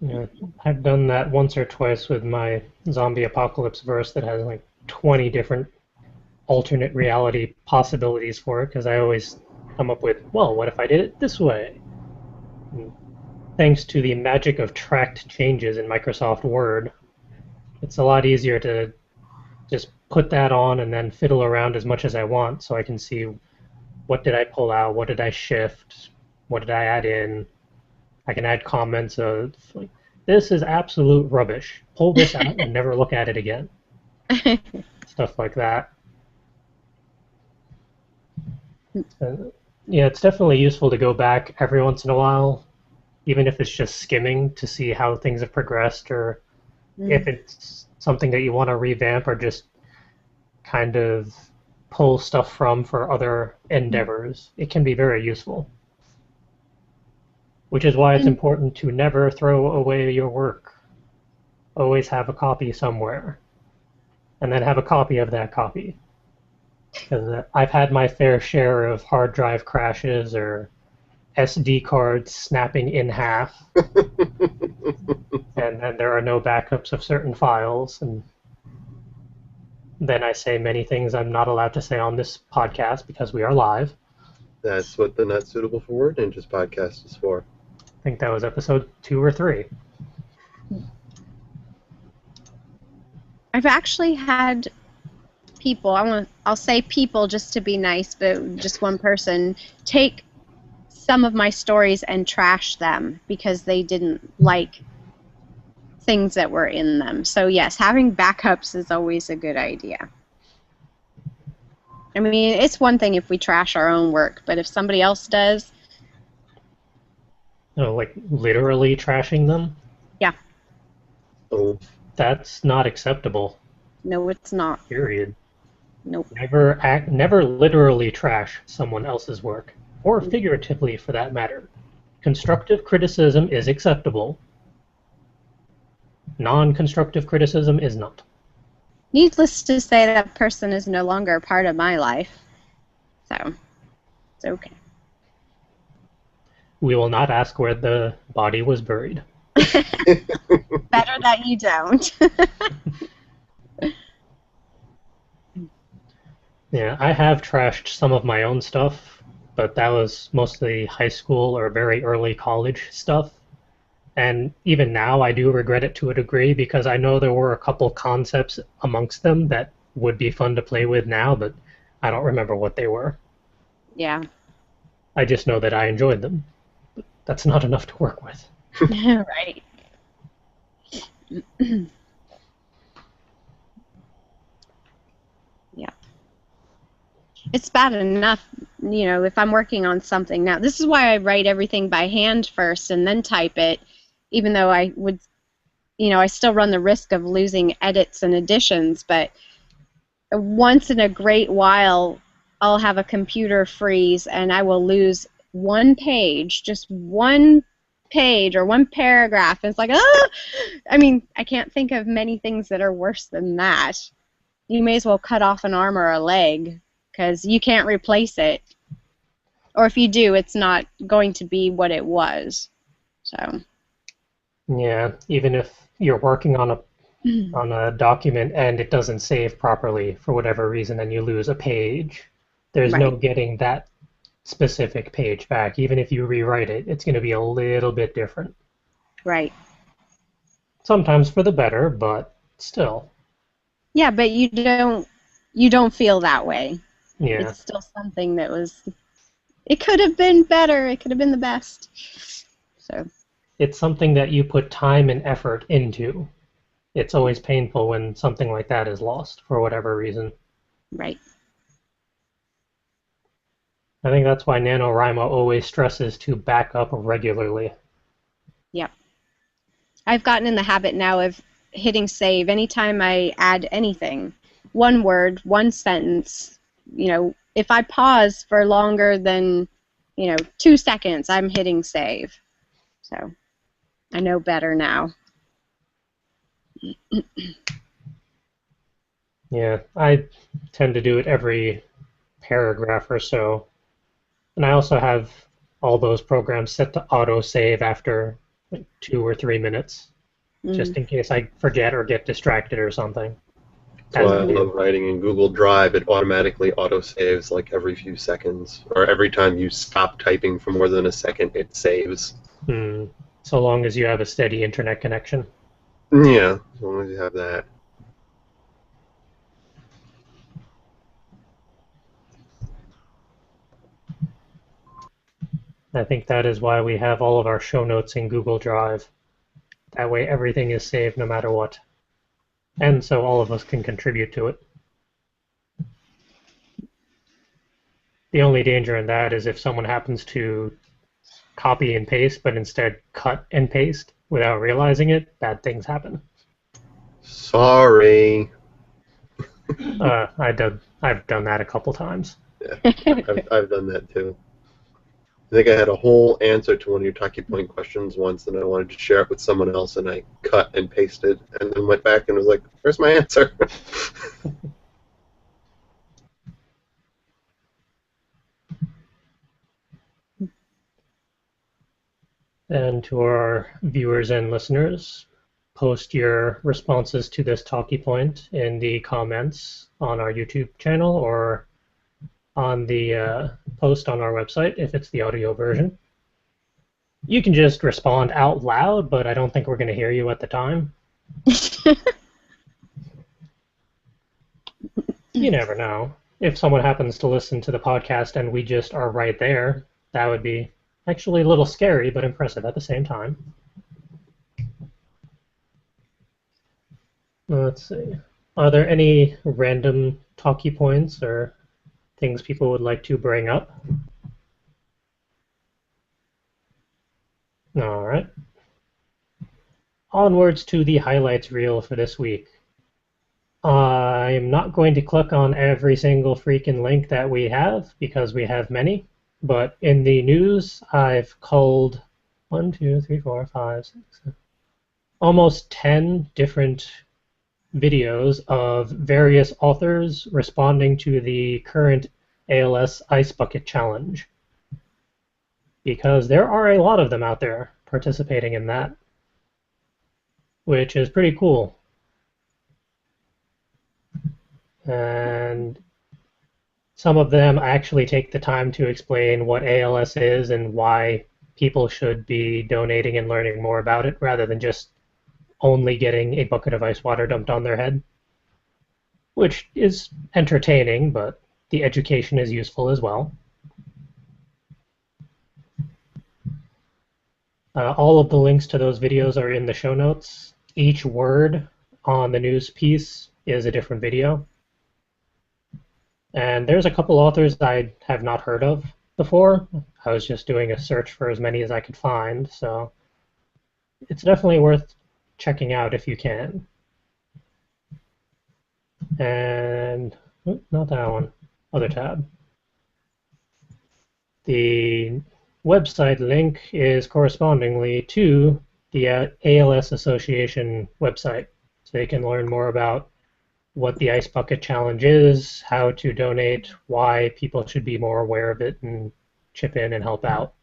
[SPEAKER 1] Yeah, I've done that once or twice with my zombie apocalypse verse that has like 20 different alternate reality possibilities for it, because I always come up with, well, what if I did it this way? And thanks to the magic of tracked changes in Microsoft Word, it's a lot easier to just put that on and then fiddle around as much as I want so I can see what did I pull out, what did I shift, what did I add in. I can add comments of, like, this is absolute rubbish. Pull this out and never look at it again. Stuff like that. Yeah, it's definitely useful to go back every once in a while, even if it's just skimming to see how things have progressed, or if
[SPEAKER 3] Mm.
[SPEAKER 1] it's something that you want to revamp, or just kind of pull stuff from for other endeavors. It can be very useful, which is why it's
[SPEAKER 3] And
[SPEAKER 1] important to never throw away your work. Always have a copy somewhere, and then have a copy of that copy. Because I've had my fair share of hard drive crashes or SD cards snapping in half, and then there are no backups of certain files, and then I say many things I'm not allowed to say on this podcast because we are live.
[SPEAKER 2] That's what the Not Suitable for Word Ninjas podcast is for.
[SPEAKER 1] I think that was episode 2 or 3.
[SPEAKER 3] I've actually had people, I'll say people just to be nice, but just one person, take some of my stories and trash them because they didn't like things that were in them. So yes, having backups is always a good idea. I mean, it's one thing if we trash our own work, but if somebody else does,
[SPEAKER 1] Like literally trashing them,
[SPEAKER 3] yeah,
[SPEAKER 2] Oh,
[SPEAKER 1] that's not acceptable.
[SPEAKER 3] no, it's not.
[SPEAKER 1] Period.
[SPEAKER 3] Nope.
[SPEAKER 1] Never literally trash someone else's work, or figuratively for that matter. Constructive criticism is acceptable. Non-constructive criticism is not.
[SPEAKER 3] Needless to say, that person is no longer a part of my life, so it's okay.
[SPEAKER 1] We will not ask where the body was buried.
[SPEAKER 3] Better that you don't.
[SPEAKER 1] Yeah, I have trashed some of my own stuff, but that was mostly high school or very early college stuff. And even now, I do regret it to a degree because I know there were a couple concepts amongst them that would be fun to play with now, but I don't remember what they were.
[SPEAKER 3] Yeah.
[SPEAKER 1] I just know that I enjoyed them. That's not enough to work with.
[SPEAKER 3] Right. Yeah. It's bad enough, if I'm working on something now. This is why I write everything by hand first and then type it, even though I would, I still run the risk of losing edits and additions, but once in a great while, I'll have a computer freeze and I will lose one page, just one page or one paragraph. It's like, ah! I mean, I can't think of many things that are worse than that. You may as well cut off an arm or a leg because you can't replace it. Or if you do, it's not going to be what it was. So.
[SPEAKER 1] Yeah, even if you're working on a document and it doesn't save properly for whatever reason and you lose a page, there's no
[SPEAKER 3] Right.
[SPEAKER 1] getting that specific page back. Even if you rewrite it, it's going to be a little bit different.
[SPEAKER 3] Right.
[SPEAKER 1] Sometimes for the better, but still.
[SPEAKER 3] Yeah, but you don't feel that way.
[SPEAKER 1] Yeah.
[SPEAKER 3] It's still something that was. It could have been better. It could have been the best. So.
[SPEAKER 1] It's something that you put time and effort into. It's always painful when something like that is lost for whatever reason.
[SPEAKER 3] Right.
[SPEAKER 1] I think that's why NaNoWriMo always stresses to back up regularly.
[SPEAKER 3] Yep. I've gotten in the habit now of hitting save anytime I add anything. One word, one sentence. If I pause for longer than, 2 seconds, I'm hitting save. So I know better now.
[SPEAKER 1] Yeah, I tend to do it every paragraph or so. And I also have all those programs set to auto-save after like 2 or 3 minutes, just
[SPEAKER 3] Mm.
[SPEAKER 1] in case I forget or get distracted or something.
[SPEAKER 2] that's
[SPEAKER 1] As
[SPEAKER 2] why
[SPEAKER 1] I
[SPEAKER 2] I
[SPEAKER 1] do.
[SPEAKER 2] love writing in Google Drive. It automatically auto-saves like every few seconds, or every time you stop typing for more than a second, it saves.
[SPEAKER 1] So long as you have a steady internet connection.
[SPEAKER 2] Yeah, as long as you have that.
[SPEAKER 1] I think that is why we have all of our show notes in Google Drive. That way everything is saved no matter what. And so all of us can contribute to it. The only danger in that is if someone happens to copy and paste, but instead cut and paste without realizing it, bad things happen.
[SPEAKER 2] Sorry.
[SPEAKER 1] I've done that a couple times.
[SPEAKER 2] Yeah, I've done that too. I think I had a whole answer to one of your talkie point questions once, and I wanted to share it with someone else, and I cut and pasted, and then went back and was like, "Where's my answer?"
[SPEAKER 1] And to our viewers and listeners, post your responses to this talkie point in the comments on our YouTube channel or on the post on our website if it's the audio version. You can just respond out loud, but I don't think we're going to hear you at the time. You never know. If someone happens to listen to the podcast and we just are right there, that would be actually a little scary, but impressive at the same time. Let's see. Are there any random talkie points or things people would like to bring up? All right. Onwards to the highlights reel for this week. I'm not going to click on every single freaking link that we have because we have many, but in the news I've culled 1, 2, 3, 4, 5, 6, 7, almost 10 different videos of various authors responding to the current ALS Ice Bucket Challenge, because there are a lot of them out there participating in that, which is pretty cool. And some of them actually take the time to explain what ALS is and why people should be donating and learning more about it rather than just only getting a bucket of ice water dumped on their head, which is entertaining, but the education is useful as well. All of the links to those videos are in the show notes. Each word on the news piece is a different video. And there's a couple authors I have not heard of before. I was just doing a search for as many as I could find, so it's definitely worth checking out if you can. And not that one, other tab. The website link is correspondingly to the ALS Association website, so you can learn more about what the Ice Bucket Challenge is, how to donate, why people should be more aware of it and chip in and help out.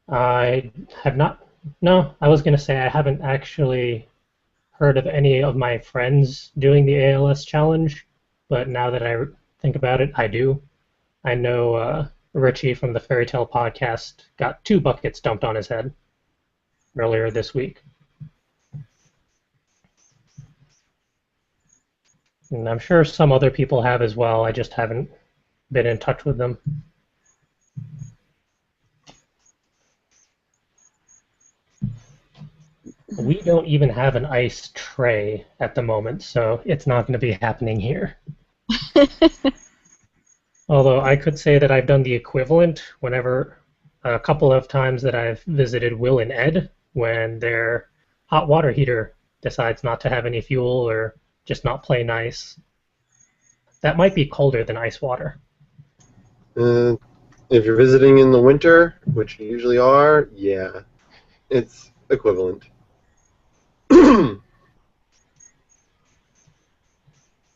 [SPEAKER 1] I have not, no, I was going to say I haven't actually heard of any of my friends doing the ALS challenge, but now that I think about it, I do. I know Richie from the Fairy Tale podcast got 2 buckets dumped on his head earlier this week. And I'm sure some other people have as well. I just haven't been in touch with them. We don't even have an ice tray at the moment, so it's not going to be happening here. Although I could say that I've done the equivalent whenever a couple of times that I've visited Will and Ed when their hot water heater decides not to have any fuel or just not play nice. That might be colder than ice water.
[SPEAKER 2] If you're visiting in the winter, which you usually are, yeah, it's equivalent.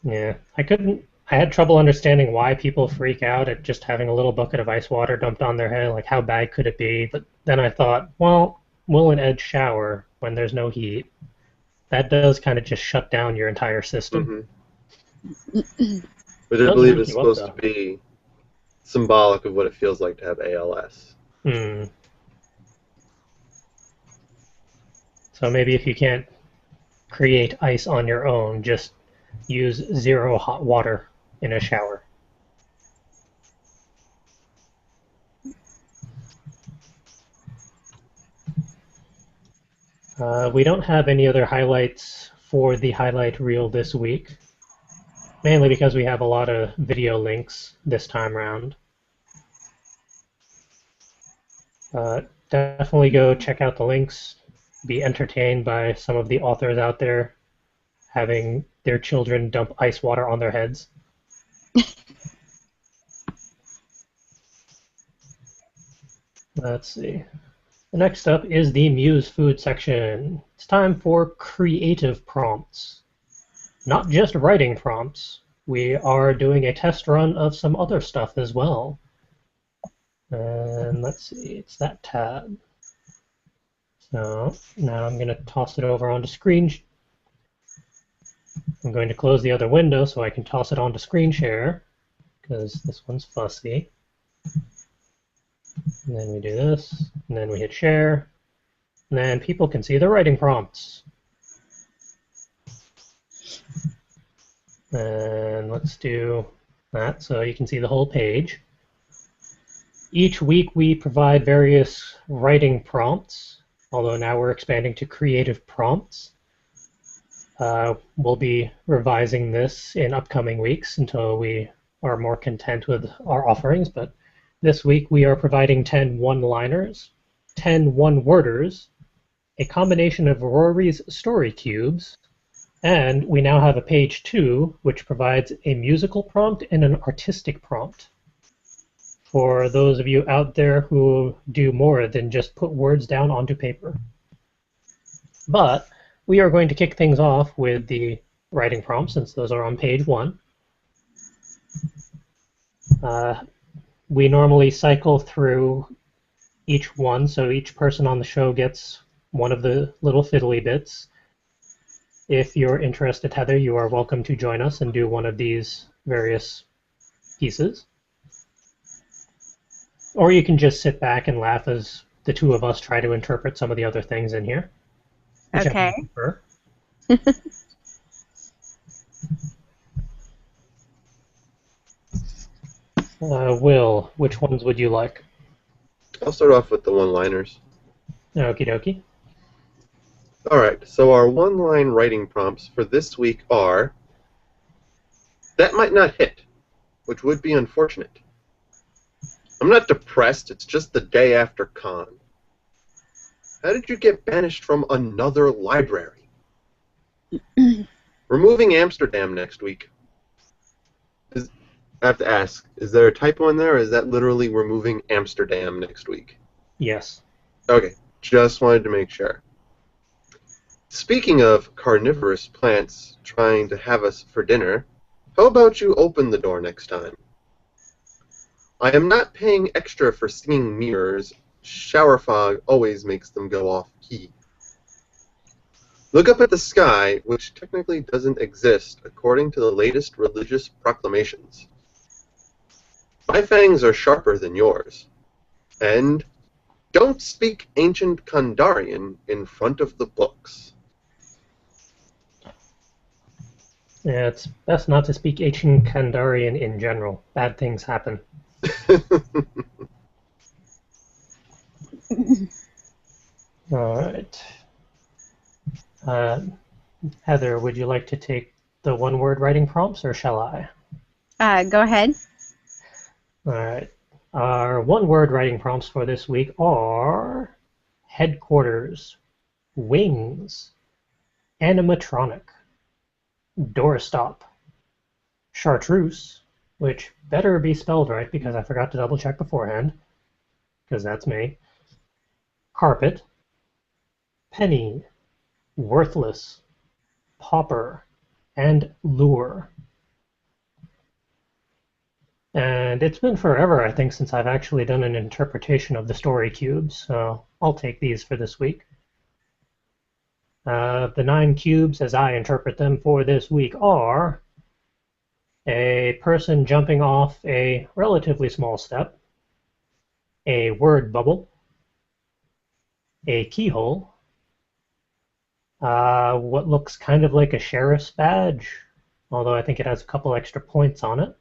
[SPEAKER 1] Yeah, I had trouble understanding why people freak out at just having a little bucket of ice water dumped on their head. Like, how bad could it be? But then I thought, well, Will and Ed shower when there's no heat. That does kind of just shut down your entire system.
[SPEAKER 2] Mm-hmm. Which I believe is supposed to be symbolic of what it feels like to have ALS.
[SPEAKER 1] Hmm. So maybe if you can't create ice on your own, just use 0 hot water in a shower. We don't have any other highlights for the highlight reel this week, mainly because we have a lot of video links this time around. Definitely go check out the links, be entertained by some of the authors out there having their children dump ice water on their heads. Let's see. Next up is the Muse Food section. It's time for creative prompts. Not just writing prompts. We are doing a test run of some other stuff as well. And let's see, it's that tab. So now I'm going to toss it over onto screen. I'm going to close the other window so I can toss it onto screen share, because this one's fussy. And then we do this, and then we hit share, and then people can see the writing prompts. And let's do that so you can see the whole page. Each week we provide various writing prompts, although now we're expanding to creative prompts. We'll be revising this in upcoming weeks until we are more content with our offerings, but this week we are providing 10 one-liners, 10 one-worders, a combination of Rory's story cubes, and we now have a page 2 which provides a musical prompt and an artistic prompt for those of you out there who do more than just put words down onto paper. But we are going to kick things off with the writing prompts, since those are on page 1. We normally cycle through each one, so each person on the show gets one of the little fiddly bits. If you're interested, Heather, you are welcome to join us and do one of these various pieces. Or you can just sit back and laugh as the two of us try to interpret some of the other things in here.
[SPEAKER 3] Okay.
[SPEAKER 1] Will, which ones would you like?
[SPEAKER 2] I'll start off with the one-liners.
[SPEAKER 1] Okie dokie.
[SPEAKER 2] Alright, so our one-line writing prompts for this week are, "That might not hit, which would be unfortunate. I'm not depressed, it's just the day after con. How did you get banished from another library? We're moving Amsterdam next week." I have to ask, is there a typo in there, or is that literally "we're moving Amsterdam next week"?
[SPEAKER 1] Yes.
[SPEAKER 2] Okay, just wanted to make sure. Speaking of carnivorous plants trying to have us for dinner, how about you open the door next time? I am not paying extra for seeing mirrors. Shower fog always makes them go off key. Look up at the sky, which technically doesn't exist according to the latest religious proclamations. My fangs are sharper than yours. And don't speak ancient Kandarian in front of the books.
[SPEAKER 1] Yeah, it's best not to speak ancient Kandarian in general. Bad things happen. All right. Heather, would you like to take the one-word writing prompts, or shall I?
[SPEAKER 3] Go ahead.
[SPEAKER 1] All right. Our one-word writing prompts for this week are headquarters, wings, animatronic, doorstop, chartreuse, which better be spelled right because I forgot to double check beforehand, because that's me, carpet, penny, worthless, pauper, and lure. And it's been forever, I think, since I've actually done an interpretation of the story cubes, so I'll take these for this week. The 9 cubes, as I interpret them for this week, are a person jumping off a relatively small step, a word bubble, a keyhole, what looks kind of like a sheriff's badge, although I think it has a couple extra points on it,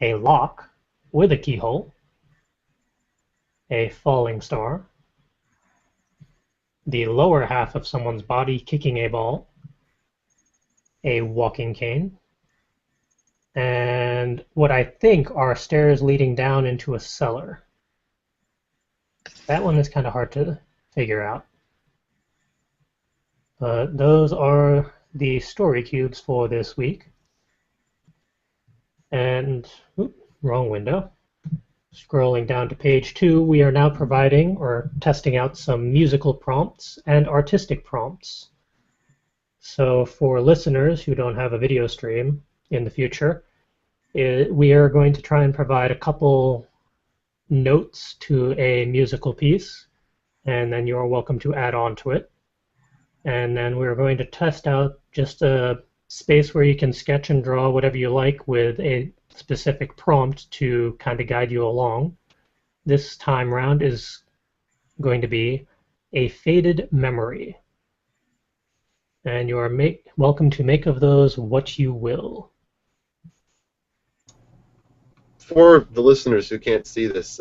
[SPEAKER 1] a lock with a keyhole, a falling star, the lower half of someone's body kicking a ball, a walking cane, and what I think are stairs leading down into a cellar. That one is kind of hard to figure out. But those are the story cubes for this week. And, wrong window. Scrolling down to page 2, we are now providing or testing out some musical prompts and artistic prompts. So for listeners who don't have a video stream in the future, we are going to try and provide a couple notes to a musical piece, and then you're welcome to add on to it. And then we're going to test out just a space where you can sketch and draw whatever you like with a specific prompt to kind of guide you along. This time round is going to be a faded memory. And you are welcome to make of those what you will.
[SPEAKER 2] For the listeners who can't see this,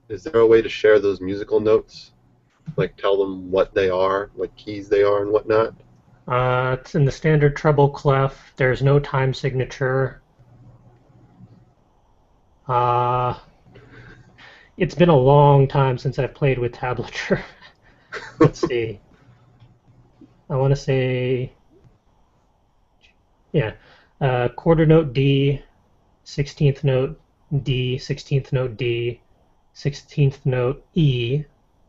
[SPEAKER 2] is there a way to share those musical notes? Like tell them what they are, what keys they are and whatnot?
[SPEAKER 1] It's in the standard treble clef. There's no time signature. It's been a long time since I've played with tablature. Let's see. I want to say, yeah, quarter note D, 16th note D, 16th note D, 16th note E,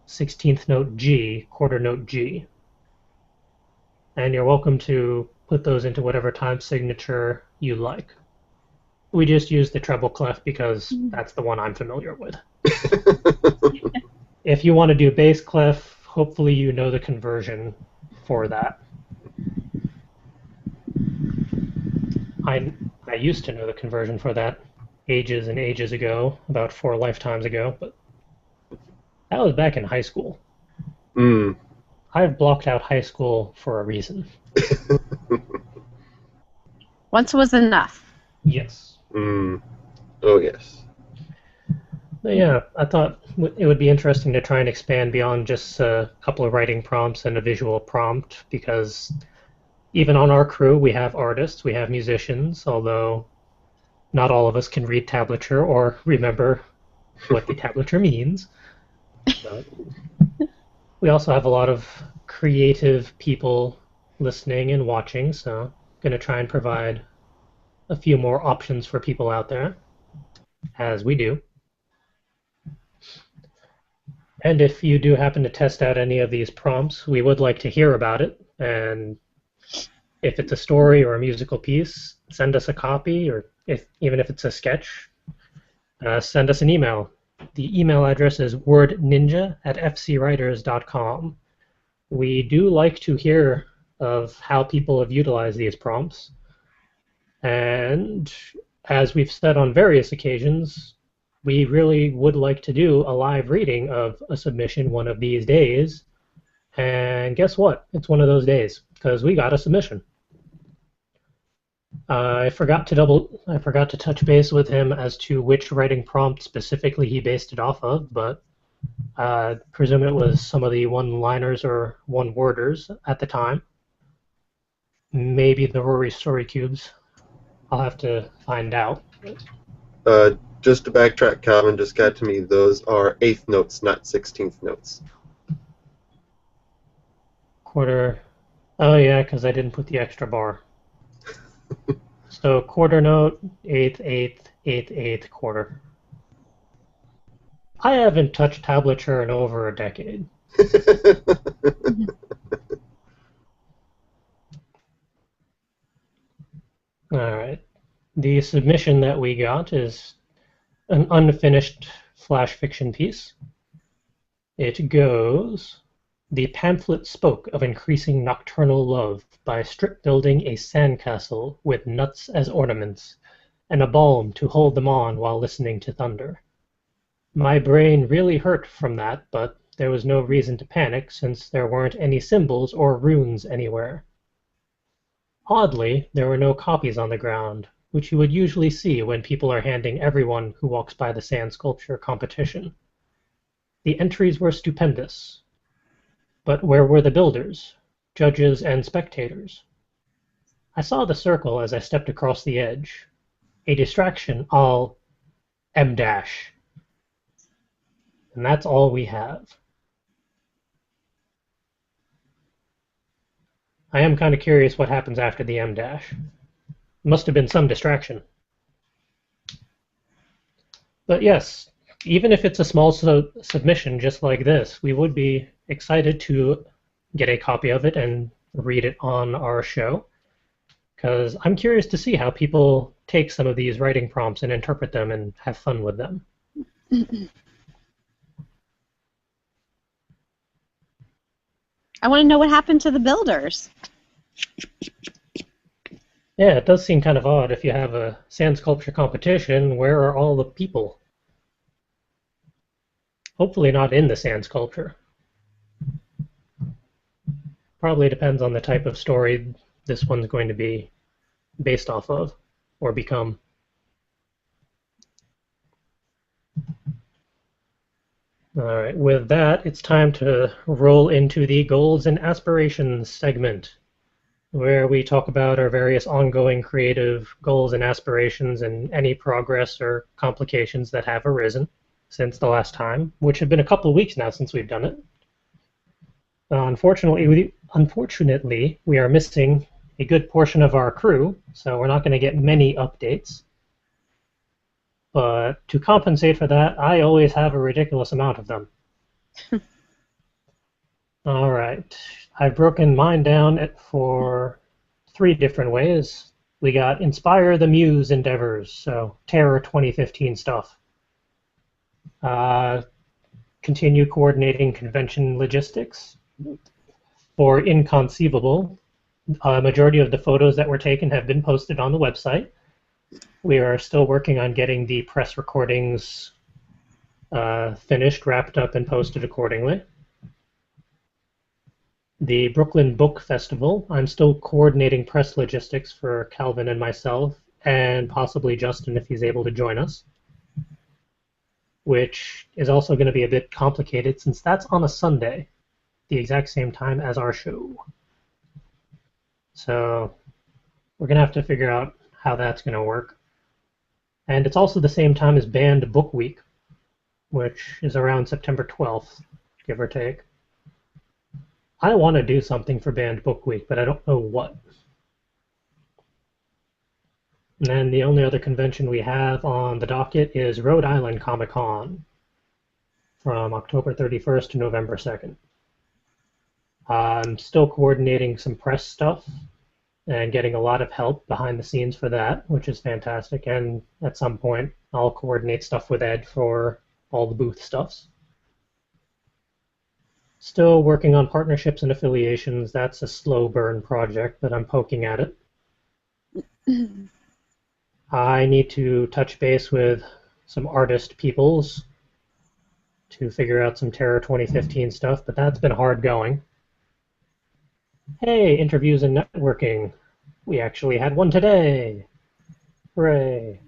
[SPEAKER 1] 16th note G, quarter note G. And you're welcome to put those into whatever time signature you like. We just use the treble clef because that's the one I'm familiar with. If you want to do bass clef, hopefully you know the conversion for that. I used to know the conversion for that ages and ages ago, about 4 lifetimes ago, but that was back in high school. I've blocked out high school for a reason.
[SPEAKER 3] Once was enough.
[SPEAKER 1] Yes.
[SPEAKER 2] Oh, yes.
[SPEAKER 1] But yeah, I thought it would be interesting to try and expand beyond just a couple of writing prompts and a visual prompt, because even on our crew, we have artists, we have musicians, although not all of us can read tablature or remember what the tablature means. But we also have a lot of creative people listening and watching, so I'm going to try and provide a few more options for people out there, as we do. And if you do happen to test out any of these prompts, we would like to hear about it. And if it's a story or a musical piece, send us a copy, or even if it's a sketch, send us an email. The email address is wordninja@fcwriters.com. We do like to hear of how people have utilized these prompts. And as we've said on various occasions, we really would like to do a live reading of a submission one of these days. And guess what? It's one of those days, because we got a submission. I forgot to touch base with him as to which writing prompt specifically he based it off of, but I presume it was some of the one-liners or one-worders at the time. Maybe the Rory story cubes. I'll have to find out.
[SPEAKER 2] Just to backtrack, Calvin just got to me. Those are 8th notes, not 16th notes.
[SPEAKER 1] Quarter. Oh yeah, because I didn't put the extra bar. So quarter note, 8th, 8th, 8th, 8th, quarter. I haven't touched tablature in over a decade. Alright. The submission that we got is an unfinished flash fiction piece. It goes, "The pamphlet spoke of increasing nocturnal love by strip building a sandcastle with nuts as ornaments, and a balm to hold them on while listening to thunder. My brain really hurt from that, but there was no reason to panic since there weren't any symbols or runes anywhere. Oddly, there were no copies on the ground, which you would usually see when people are handing everyone who walks by the sand sculpture competition. The entries were stupendous, But where were the builders, judges, and spectators? I saw the circle as I stepped across the edge. A distraction, all M dash. And that's all we have. I am kind of curious what happens after the M dash. Must have been some distraction. But yes, even if it's a small submission just like this, we would be excited to get a copy of it and read it on our show, because I'm curious to see how people take some of these writing prompts and interpret them and have fun with them.
[SPEAKER 3] I want to know what happened to the builders.
[SPEAKER 1] Yeah, it does seem kind of odd. If you have a sand sculpture competition, where are all the people? Hopefully not in the sand sculpture. Probably depends on the type of story this one's going to be based off of, or become. Alright, with that, it's time to roll into the goals and aspirations segment, where we talk about our various ongoing creative goals and aspirations and any progress or complications that have arisen since the last time, which have been a couple of weeks now since we've done it. Unfortunately, we are missing a good portion of our crew, so we're not going to get many updates. But to compensate for that, I always have a ridiculous amount of them. All right. I've broken mine down for 3 different ways. We got Inspire the Muse endeavors, so Terror 2015 stuff. Continue coordinating convention logistics. For Inconceivable, a majority of the photos that were taken have been posted on the website. We are still working on getting the press recordings finished, wrapped up, and posted accordingly. The Brooklyn Book Festival, I'm still coordinating press logistics for Calvin and myself, and possibly Justin if he's able to join us, which is also going to be a bit complicated since that's on a Sunday, the exact same time as our show. So we're going to have to figure out how that's going to work. And it's also the same time as Banned Book Week, which is around September 12th, give or take. I want to do something for Banned Book Week, but I don't know what. And then the only other convention we have on the docket is Rhode Island Comic Con from October 31st to November 2nd. I'm still coordinating some press stuff and getting a lot of help behind the scenes for that, which is fantastic. And at some point, I'll coordinate stuff with Ed for all the booth stuffs. Still working on partnerships and affiliations. That's a slow burn project, but I'm poking at it. I need to touch base with some artist peoples to figure out some Terror 2015 stuff, but that's been hard going. Hey, interviews and networking. We actually had one today. Hooray.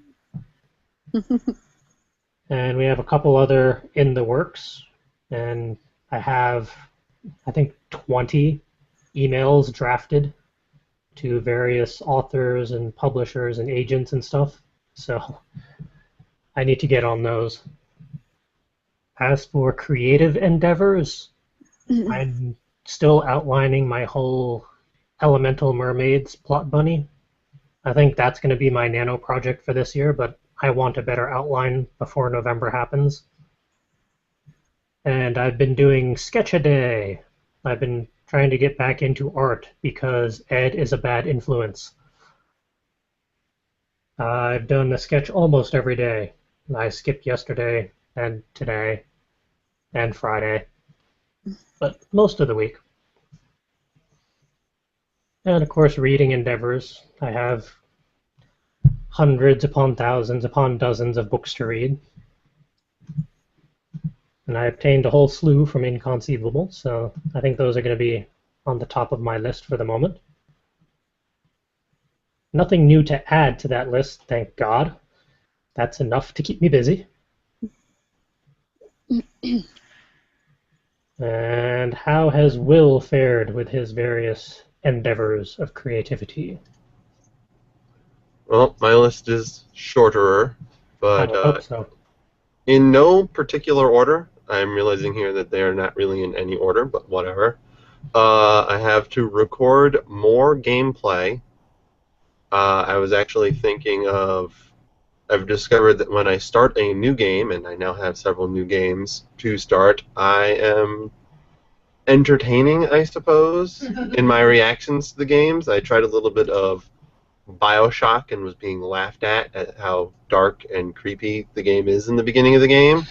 [SPEAKER 1] And we have a couple other in the works. And I have, I think, 20 emails drafted to various authors and publishers and agents and stuff. So I need to get on those. As for creative endeavors, I'm still outlining my whole Elemental Mermaids plot bunny. I think that's going to be my nano project for this year, but I want a better outline before November happens. And I've been doing Sketch-A-Day. I've been trying to get back into art because Ed is a bad influence. I've done a sketch almost every day. I skipped yesterday and today and Friday, but most of the week. And of course, reading endeavors. I have hundreds upon thousands upon dozens of books to read. And I obtained a whole slew from Inconceivable, so I think those are going to be on the top of my list for the moment. Nothing new to add to that list, thank God. That's enough to keep me busy. And how has Will fared with his various endeavors of creativity?
[SPEAKER 2] Well, my list is shorter,
[SPEAKER 1] I
[SPEAKER 2] but
[SPEAKER 1] would hope so.
[SPEAKER 2] in no particular order. I'm realizing here that they are not really in any order, but whatever. I have to record more gameplay. I was actually thinking of. I've discovered that when I start a new game, and I now have several new games to start, I am entertaining, I suppose, in my reactions to the games. I tried a little bit of Bioshock and was being laughed at how dark and creepy the game is in the beginning of the game.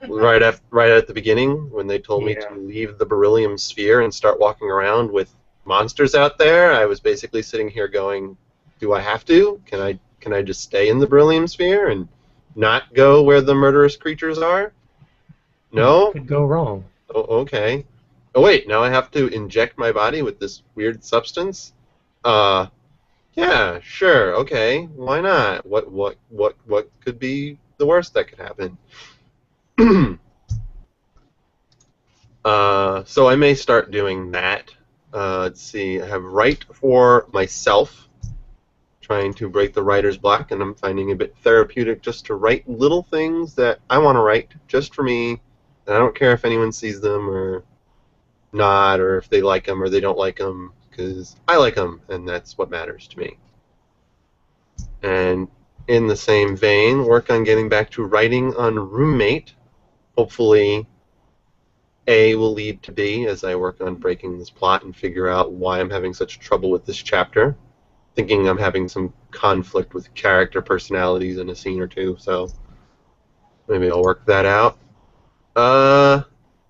[SPEAKER 2] Right at the beginning, when they told me
[SPEAKER 1] Yeah.
[SPEAKER 2] to leave the beryllium sphere and start walking around with monsters out there, I was basically sitting here going, "Do I have to? Can I just stay in the beryllium sphere and not go where the murderous creatures are?"
[SPEAKER 1] What
[SPEAKER 2] No?
[SPEAKER 1] could go wrong?
[SPEAKER 2] Oh, okay. Oh wait, now I have to inject my body with this weird substance? Uh, yeah, sure, okay. Why not? What could be the worst that could happen? So I may start doing that. Let's see. I have write for myself, trying to break the writer's block, and I'm finding it a bit therapeutic just to write little things that I want to write just for me, and I don't care if anyone sees them or not, or if they like them or they don't like them, because I like them, and that's what matters to me. And in the same vein, work on getting back to writing on Roommate. Hopefully, A will lead to B as I work on breaking this plot and figure out why I'm having such trouble with this chapter. Thinking I'm having some conflict with character personalities in a scene or two, so maybe I'll work that out.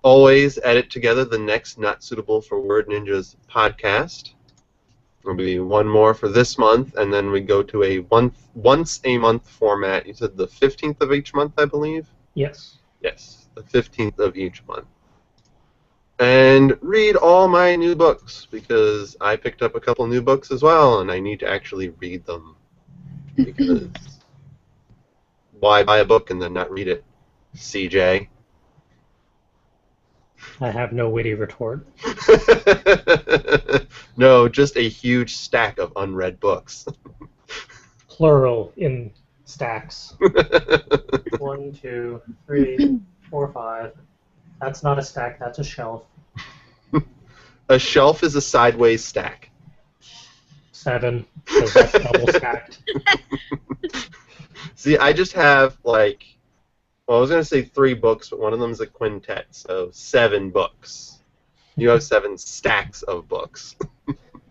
[SPEAKER 2] Always edit together the next Not Suitable for Word Ninjas podcast. There'll be one more for this month, and then we go to a once a month format. You said the 15th of each month, I believe?
[SPEAKER 1] Yes.
[SPEAKER 2] Yes, the 15th of each month. And read all my new books, because I picked up a couple new books as well, and I need to actually read them. Because why buy a book and then not read it, CJ?
[SPEAKER 1] I have no witty retort.
[SPEAKER 2] No, just a huge stack of unread books.
[SPEAKER 1] Plural in stacks. 1, 2, 3, 4, 5. That's not a stack, that's a shelf.
[SPEAKER 2] A shelf is a sideways stack.
[SPEAKER 1] 7, because that's double stacked.
[SPEAKER 2] See, I just have, like, well, I was going to say 3 books, but one of them is a quintet, so 7 books. You have 7 stacks of books.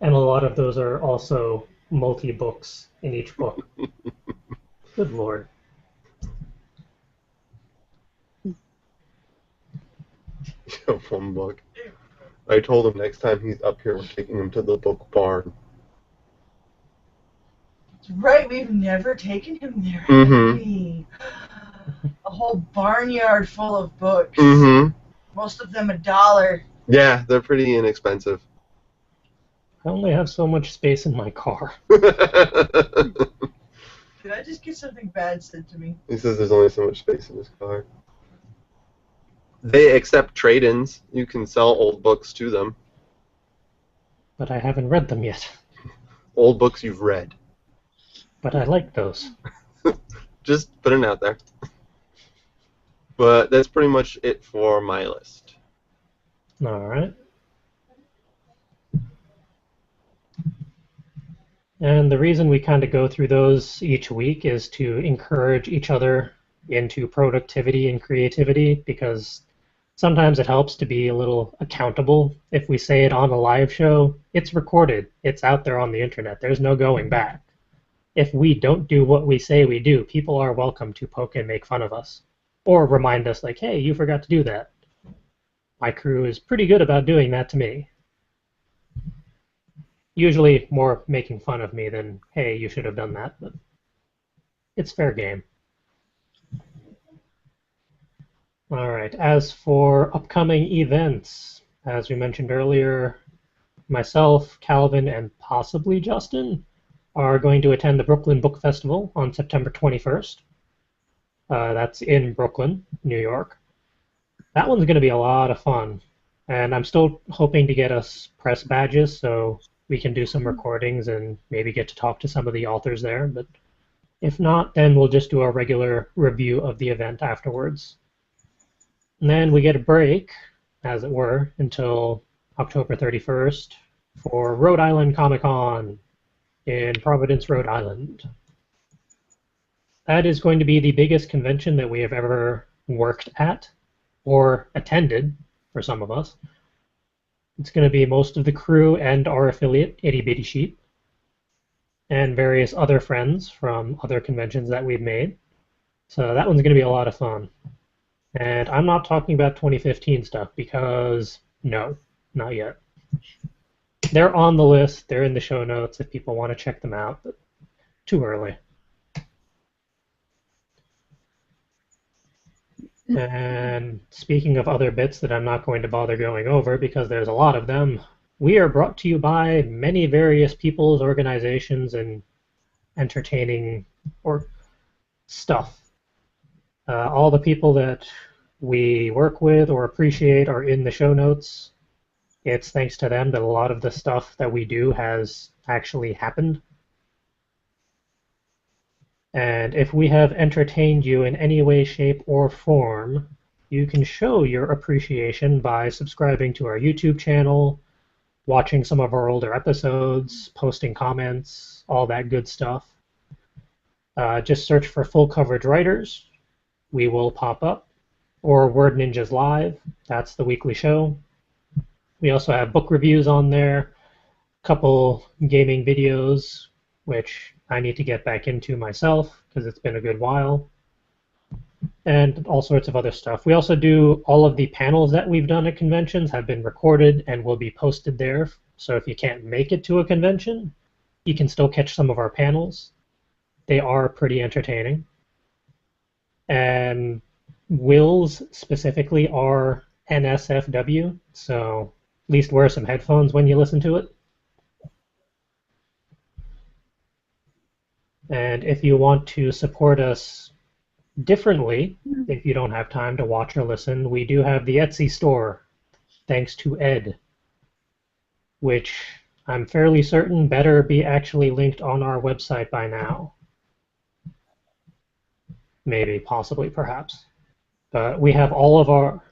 [SPEAKER 1] And a lot of those are also multi-books in each book. Good lord.
[SPEAKER 2] One book. I told him next time he's up here, we're taking him to the book barn.
[SPEAKER 4] That's right, we've never taken him there, have
[SPEAKER 2] Mm-hmm.
[SPEAKER 4] we? A whole barnyard full of books.
[SPEAKER 2] Mm-hmm.
[SPEAKER 4] Most of them $1.
[SPEAKER 2] Yeah, they're pretty inexpensive.
[SPEAKER 1] I only have so much space in my car.
[SPEAKER 4] Did I just get something bad said to me?
[SPEAKER 2] He says there's only so much space in his car. They accept trade-ins. You can sell old books to them.
[SPEAKER 1] But I haven't read them yet.
[SPEAKER 2] Old books you've read.
[SPEAKER 1] But I like those.
[SPEAKER 2] Just putting it out there. But that's pretty much it for my list.
[SPEAKER 1] Alright. And the reason we kind of go through those each week is to encourage each other into productivity and creativity, because sometimes it helps to be a little accountable. If we say it on a live show, it's recorded. It's out there on the internet. There's no going back. If we don't do what we say we do, people are welcome to poke and make fun of us. Or remind us, like, hey, you forgot to do that. My crew is pretty good about doing that to me. Usually more making fun of me than, hey, you should have done that, but it's fair game. All right, as for upcoming events, as we mentioned earlier, myself, Calvin, and possibly Justin are going to attend the Brooklyn Book Festival on September 21st. That's in Brooklyn, New York. That one's going to be a lot of fun. And I'm still hoping to get us press badges so we can do some recordings and maybe get to talk to some of the authors there. But if not, then we'll just do a regular review of the event afterwards. And then we get a break, as it were, until October 31st for Rhode Island Comic Con in Providence, Rhode Island. That is going to be the biggest convention that we have ever worked at or attended for some of us. It's going to be most of the crew and our affiliate, Itty Bitty Sheep, and various other friends from other conventions that we've made. So that one's going to be a lot of fun. And I'm not talking about 2015 stuff because, no, not yet. They're on the list. They're in the show notes if people want to check them out, but too early. And speaking of other bits that I'm not going to bother going over because there's a lot of them, we are brought to you by many various people's organizations and entertaining or stuff. All the people that we work with or appreciate are in the show notes. It's thanks to them that a lot of the stuff that we do has actually happened. And if we have entertained you in any way, shape, or form, you can show your appreciation by subscribing to our YouTube channel, watching some of our older episodes, posting comments, all that good stuff. Just search for Full Coverage Writers. We will pop up. Or Word Ninjas Live. That's the weekly show. We also have book reviews on there, a couple gaming videos, which I need to get back into myself because it's been a good while, and all sorts of other stuff. We also do all of the panels that we've done at conventions have been recorded and will be posted there. So if you can't make it to a convention, you can still catch some of our panels. They are pretty entertaining. And Will's specifically are NSFW, so at least wear some headphones when you listen to it. And if you want to support us differently, if you don't have time to watch or listen, we do have the Etsy store, thanks to Ed, which I'm fairly certain better be actually linked on our website by now. Maybe, possibly, perhaps. But we have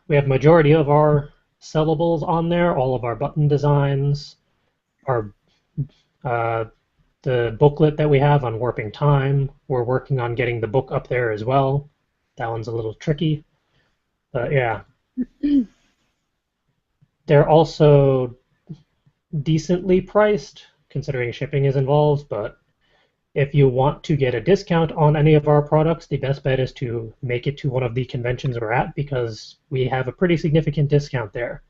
[SPEAKER 1] majority of our sellables on there, all of our button designs, our the booklet that we have on Warping Time. We're working on getting the book up there as well. That one's a little tricky. But yeah. They're also decently priced, considering shipping is involved, but if you want to get a discount on any of our products, the best bet is to make it to one of the conventions we're at because we have a pretty significant discount there.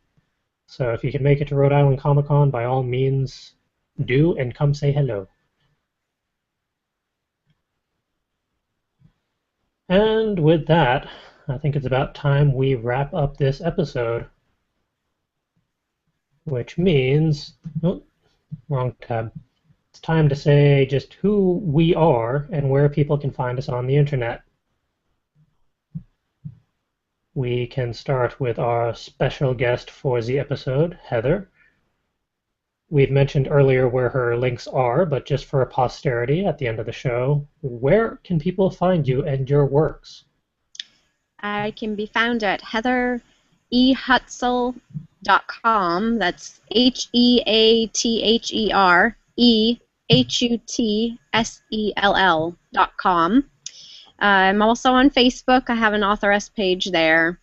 [SPEAKER 1] So if you can make it to Rhode Island Comic Con, by all means, do and come say hello. And with that, I think it's about time we wrap up this episode. Which means, oh, wrong tab. It's time to say just who we are and where people can find us on the internet. We can start with our special guest for the episode, Heather. We've mentioned earlier where her links are, but just for posterity at the end of the show, where can people find you and your works?
[SPEAKER 3] I can be found at heatherhutsell.com. That's HeatherEhutsell.com. I'm also on Facebook. I have an authoress page there.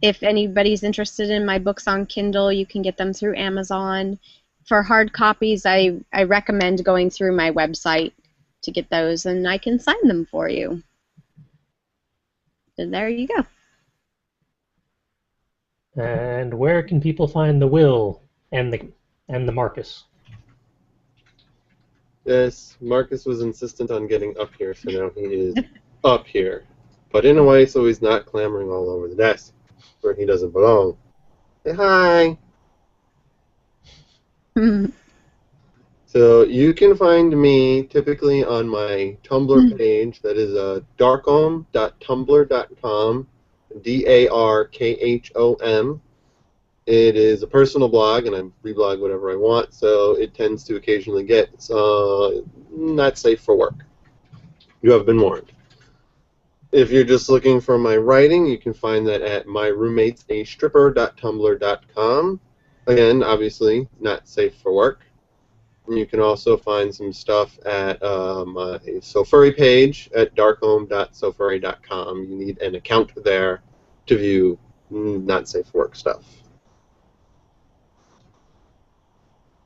[SPEAKER 3] If anybody's interested in my books on Kindle, you can get them through Amazon. For hard copies, I recommend going through my website to get those, and I can sign them for you. And there you go.
[SPEAKER 1] And where can people find the Will and the Marcus?
[SPEAKER 2] Yes, Marcus was insistent on getting up here, so now he is up here. But in a way so he's not clambering all over the desk, where he doesn't belong. Say hi! So you can find me typically on my Tumblr page, that is darkom.tumblr.com. darkhom. It is a personal blog, and I reblog whatever I want, so it tends to occasionally get not safe for work. You have been warned. If you're just looking for my writing, you can find that at myroommatesastripper.tumblr.com. Again, obviously, not safe for work. And you can also find some stuff at my SoFurry page at darkhome.sofurry.com. You need an account there to view not safe for work stuff.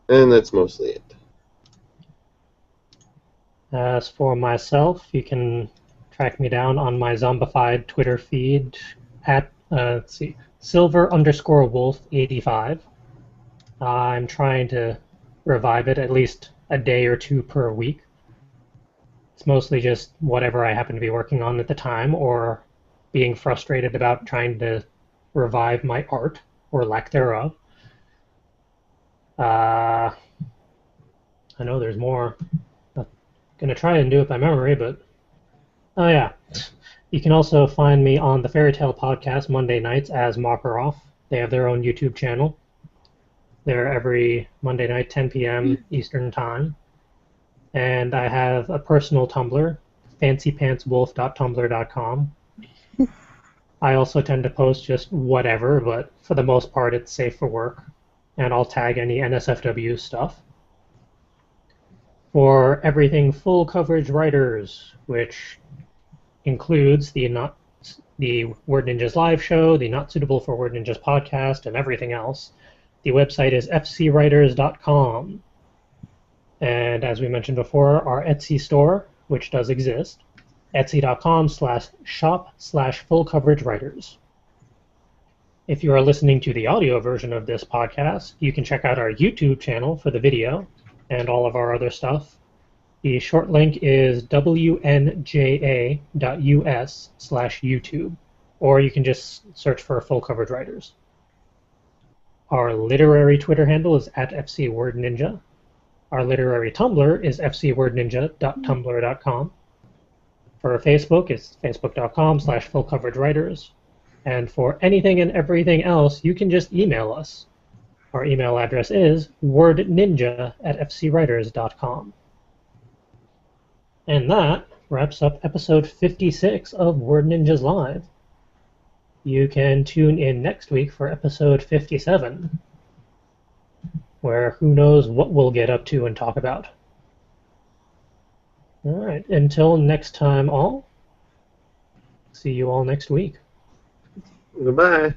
[SPEAKER 2] And that's mostly it.
[SPEAKER 1] As for myself, you can track me down on my zombified Twitter feed at silver_wolf85. I'm trying to revive it at least a day or two per week. It's mostly just whatever I happen to be working on at the time, or being frustrated about trying to revive my art, or lack thereof. I know there's more. I'm going to try and do it by memory, but... Oh yeah. You can also find me on the Fairy Tale Podcast Monday nights as Mockeroff. They have their own YouTube channel. They're every Monday night, 10 p.m. Eastern Time. And I have a personal Tumblr, fancypantswolf.tumblr.com. I also tend to post just whatever, but for the most part it's safe for work. And I'll tag any NSFW stuff. For everything full coverage writers, which includes the Word Ninjas live show, the Not Suitable for Word Ninjas podcast, and everything else, the website is fcwriters.com. And as we mentioned before, our Etsy store, which does exist, etsy.com/shop/full-coverage-writers. If you are listening to the audio version of this podcast, you can check out our YouTube channel for the video and all of our other stuff. The short link is wnja.us/YouTube, or you can just search for Full Coverage Writers. Our literary Twitter handle is @FCWordNinja. Our literary Tumblr is fcwordninja.tumblr.com. For Facebook, it's facebook.com/fullcoveragewriters. And for anything and everything else, you can just email us. Our email address is wordninja@fcwriters.com. And that wraps up episode 56 of Word Ninjas Live. You can tune in next week for episode 57, where who knows what we'll get up to and talk about. All right, until next time all, see you all next week.
[SPEAKER 2] Goodbye.